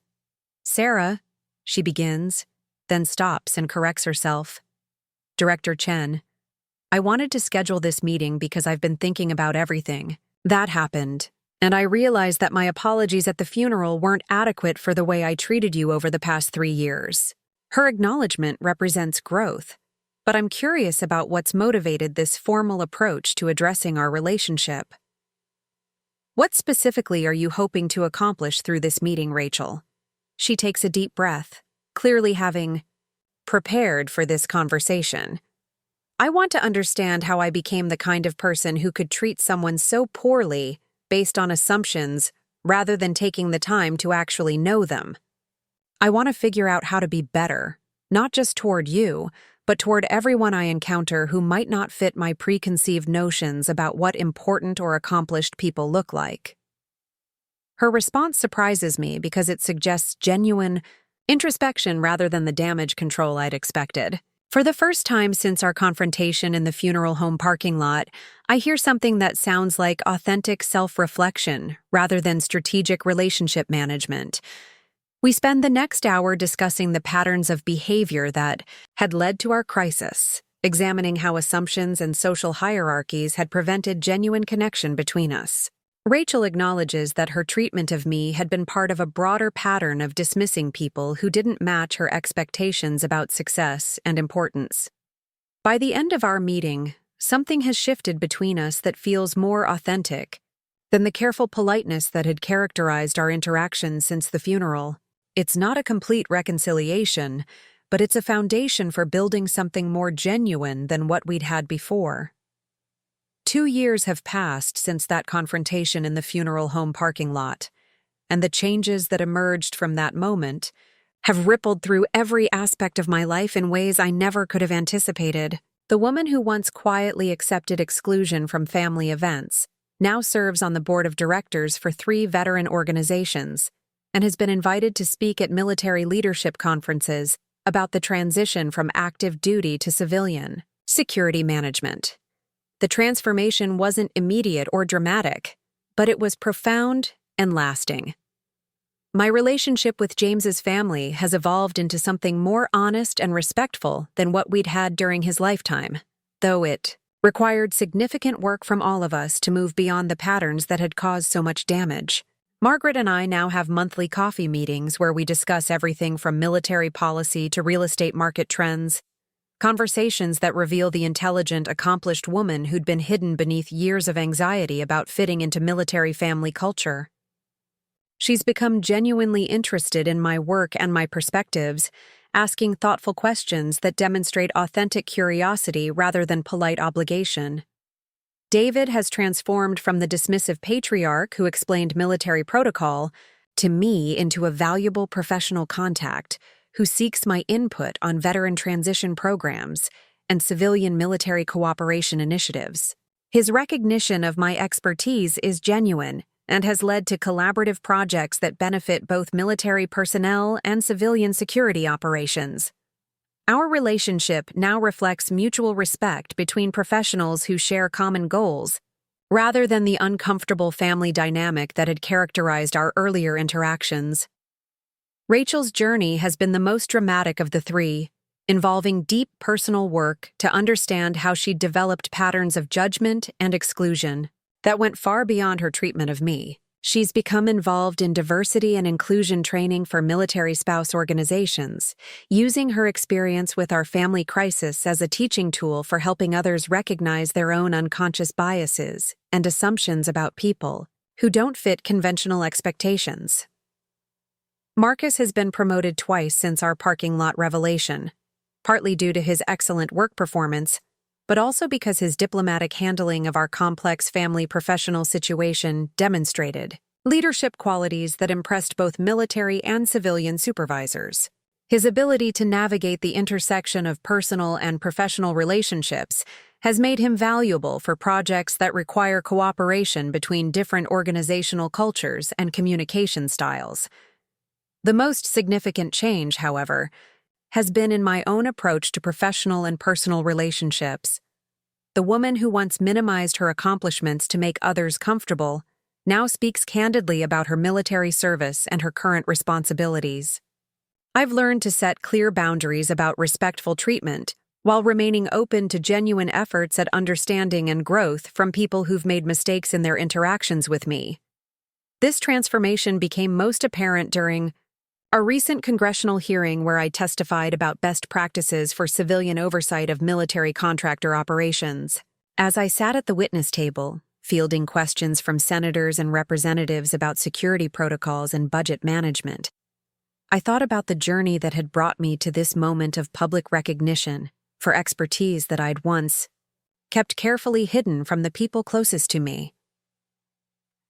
S1: "Sarah," she begins, then stops and corrects herself. "Director Chen, I wanted to schedule this meeting because I've been thinking about everything that happened, and I realized that my apologies at the funeral weren't adequate for the way I treated you over the past 3 years." Her acknowledgement represents growth, but I'm curious about what's motivated this formal approach to addressing our relationship. "What specifically are you hoping to accomplish through this meeting, Rachel?" She takes a deep breath, clearly having prepared for this conversation. "I want to understand how I became the kind of person who could treat someone so poorly based on assumptions rather than taking the time to actually know them. I want to figure out how to be better, not just toward you, but toward everyone I encounter who might not fit my preconceived notions about what important or accomplished people look like." Her response surprises me because it suggests genuine introspection rather than the damage control I'd expected. For the first time since our confrontation in the funeral home parking lot, I hear something that sounds like authentic self-reflection rather than strategic relationship management. We spend the next hour discussing the patterns of behavior that had led to our crisis, examining how assumptions and social hierarchies had prevented genuine connection between us. Rachel acknowledges that her treatment of me had been part of a broader pattern of dismissing people who didn't match her expectations about success and importance. By the end of our meeting, something has shifted between us that feels more authentic. than the careful politeness that had characterized our interactions since the funeral. It's not a complete reconciliation, but it's a foundation for building something more genuine than what we'd had before. 2 years have passed since that confrontation in the funeral home parking lot, and the changes that emerged from that moment have rippled through every aspect of my life in ways I never could have anticipated. The woman who once quietly accepted exclusion from family events now serves on the board of directors for 3 veteran organizations and has been invited to speak at military leadership conferences about the transition from active duty to civilian security management. The transformation wasn't immediate or dramatic, but it was profound and lasting. My relationship with James's family has evolved into something more honest and respectful than what we'd had during his lifetime, though it required significant work from all of us to move beyond the patterns that had caused so much damage. Margaret and I now have monthly coffee meetings where we discuss everything from military policy to real estate market trends, conversations that reveal the intelligent, accomplished woman who'd been hidden beneath years of anxiety about fitting into military family culture. She's become genuinely interested in my work and my perspectives, asking thoughtful questions that demonstrate authentic curiosity rather than polite obligation. David has transformed from the dismissive patriarch who explained military protocol to me into a valuable professional contact who seeks my input on veteran transition programs and civilian military cooperation initiatives. His recognition of my expertise is genuine and has led to collaborative projects that benefit both military personnel and civilian security operations. Our relationship now reflects mutual respect between professionals who share common goals, rather than the uncomfortable family dynamic that had characterized our earlier interactions. Rachel's journey has been the most dramatic of the 3, involving deep personal work to understand how she'd developed patterns of judgment and exclusion that went far beyond her treatment of me. She's become involved in diversity and inclusion training for military spouse organizations, using her experience with our family crisis as a teaching tool for helping others recognize their own unconscious biases and assumptions about people who don't fit conventional expectations. Marcus has been promoted twice since our parking lot revelation, partly due to his excellent work performance, but also because his diplomatic handling of our complex family professional situation demonstrated leadership qualities that impressed both military and civilian supervisors. His ability to navigate the intersection of personal and professional relationships has made him valuable for projects that require cooperation between different organizational cultures and communication styles. The most significant change, however, has been in my own approach to professional and personal relationships. The woman who once minimized her accomplishments to make others comfortable now speaks candidly about her military service and her current responsibilities. I've learned to set clear boundaries about respectful treatment while remaining open to genuine efforts at understanding and growth from people who've made mistakes in their interactions with me. This transformation became most apparent during a recent congressional hearing where I testified about best practices for civilian oversight of military contractor operations. As I sat at the witness table, fielding questions from senators and representatives about security protocols and budget management, I thought about the journey that had brought me to this moment of public recognition for expertise that I'd once kept carefully hidden from the people closest to me.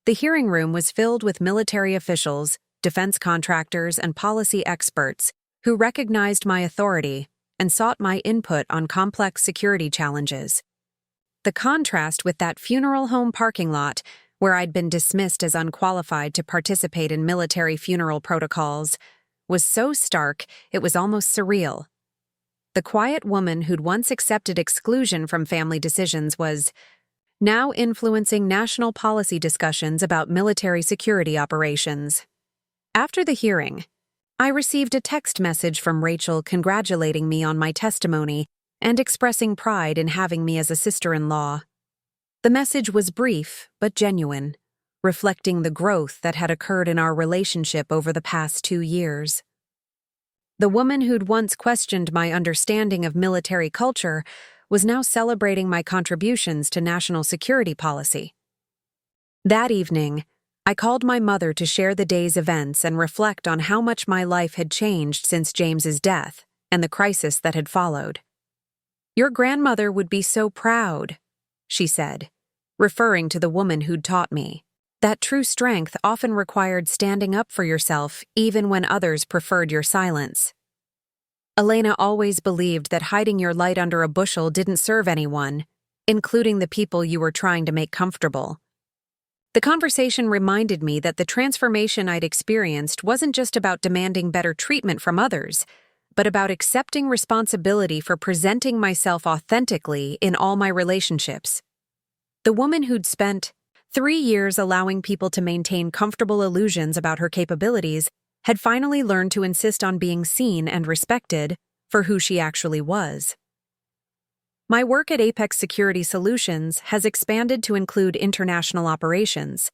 S1: The hearing room was filled with military officials, defense contractors, and policy experts who recognized my authority and sought my input on complex security challenges. The contrast with that funeral home parking lot, where I'd been dismissed as unqualified to participate in military funeral protocols, was so stark it was almost surreal. The quiet woman who'd once accepted exclusion from family decisions was now influencing national policy discussions about military security operations. After the hearing, I received a text message from Rachel congratulating me on my testimony and expressing pride in having me as a sister-in-law. The message was brief but genuine, reflecting the growth that had occurred in our relationship over the past 2 years. The woman who'd once questioned my understanding of military culture was now celebrating my contributions to national security policy. That evening, I called my mother to share the day's events and reflect on how much my life had changed since James's death and the crisis that had followed. "Your grandmother would be so proud," she said, referring to the woman who'd taught me that true strength often required standing up for yourself even when others preferred your silence. Elena always believed that hiding your light under a bushel didn't serve anyone, including the people you were trying to make comfortable. The conversation reminded me that the transformation I'd experienced wasn't just about demanding better treatment from others, but about accepting responsibility for presenting myself authentically in all my relationships. The woman who'd spent 3 years allowing people to maintain comfortable illusions about her capabilities had finally learned to insist on being seen and respected for who she actually was. My work at Apex Security Solutions has expanded to include international operations,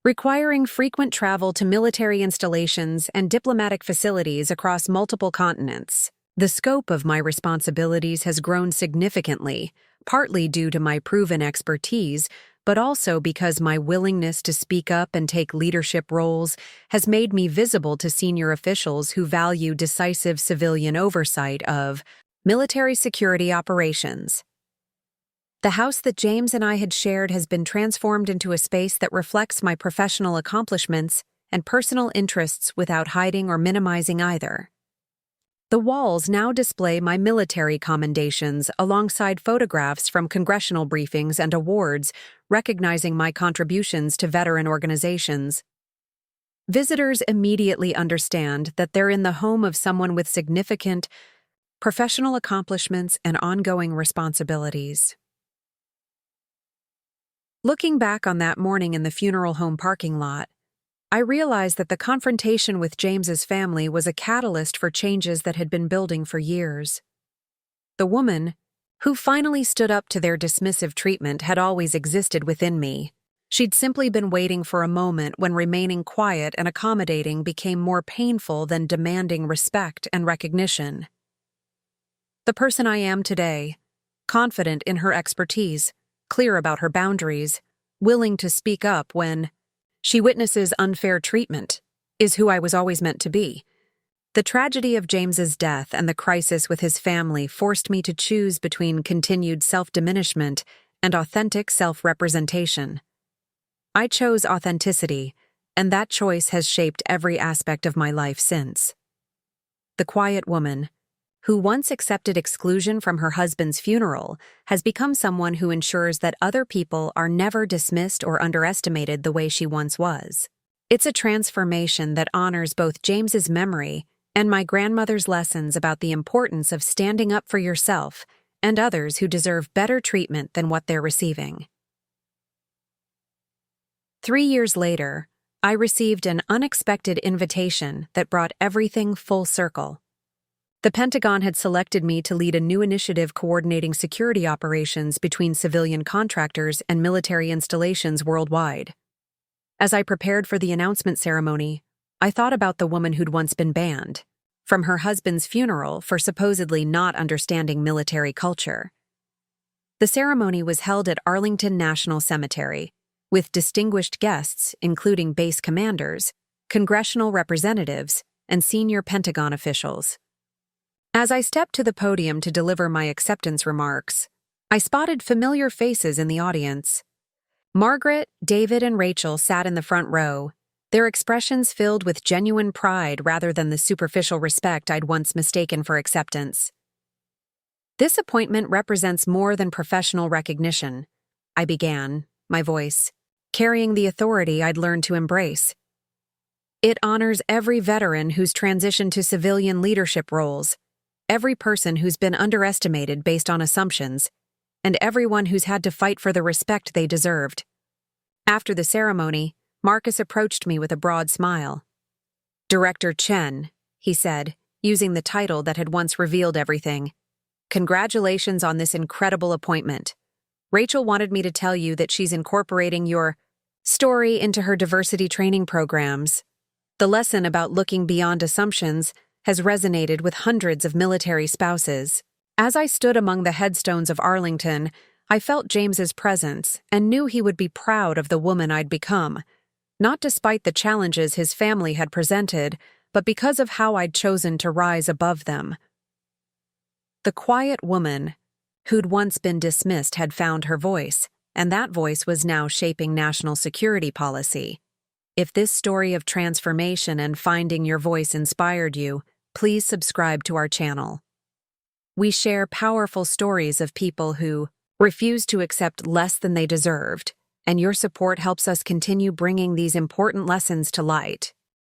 S1: requiring frequent travel to military installations and diplomatic facilities across multiple continents. The scope of my responsibilities has grown significantly, partly due to my proven expertise, but also because my willingness to speak up and take leadership roles has made me visible to senior officials who value decisive civilian oversight of military security operations. The house that James and I had shared has been transformed into a space that reflects my professional accomplishments and personal interests without hiding or minimizing either. The walls now display my military commendations alongside photographs from congressional briefings and awards recognizing my contributions to veteran organizations. Visitors immediately understand that they're in the home of someone with significant professional accomplishments and ongoing responsibilities. Looking back on that morning in the funeral home parking lot, I realized that the confrontation with James's family was a catalyst for changes that had been building for years. The woman, who finally stood up to their dismissive treatment, had always existed within me. She'd simply been waiting for a moment when remaining quiet and accommodating became more painful than demanding respect and recognition. The person I am today, confident in her expertise, clear about her boundaries, willing to speak up when she witnesses unfair treatment, is who I was always meant to be. The tragedy of James's death and the crisis with his family forced me to choose between continued self-diminishment and authentic self-representation. I chose authenticity, and that choice has shaped every aspect of my life since. The quiet woman, who once accepted exclusion from her husband's funeral, has become someone who ensures that other people are never dismissed or underestimated the way she once was. It's a transformation that honors both James's memory and my grandmother's lessons about the importance of standing up for yourself and others who deserve better treatment than what they're receiving. 3 years later, I received an unexpected invitation that brought everything full circle. The Pentagon had selected me to lead a new initiative coordinating security operations between civilian contractors and military installations worldwide. As I prepared for the announcement ceremony, I thought about the woman who'd once been banned from her husband's funeral for supposedly not understanding military culture. The ceremony was held at Arlington National Cemetery, with distinguished guests including base commanders, congressional representatives, and senior Pentagon officials. As I stepped to the podium to deliver my acceptance remarks, I spotted familiar faces in the audience. Margaret, David, and Rachel sat in the front row, their expressions filled with genuine pride rather than the superficial respect I'd once mistaken for acceptance. "This appointment represents more than professional recognition," I began, my voice carrying the authority I'd learned to embrace. "It honors every veteran who's transitioned to civilian leadership roles, every person who's been underestimated based on assumptions, and everyone who's had to fight for the respect they deserved." After the ceremony, Marcus approached me with a broad smile. "Director Chen," he said, using the title that had once revealed everything. "Congratulations on this incredible appointment. Rachel wanted me to tell you that she's incorporating your story into her diversity training programs. The lesson about looking beyond assumptions has resonated with hundreds of military spouses." As I stood among the headstones of Arlington, I felt James's presence and knew he would be proud of the woman I'd become, not despite the challenges his family had presented, but because of how I'd chosen to rise above them. The quiet woman who'd once been dismissed had found her voice, and that voice was now shaping national security policy. If this story of transformation and finding your voice inspired you, please subscribe to our channel. We share powerful stories of people who refused to accept less than they deserved, and your support helps us continue bringing these important lessons to light.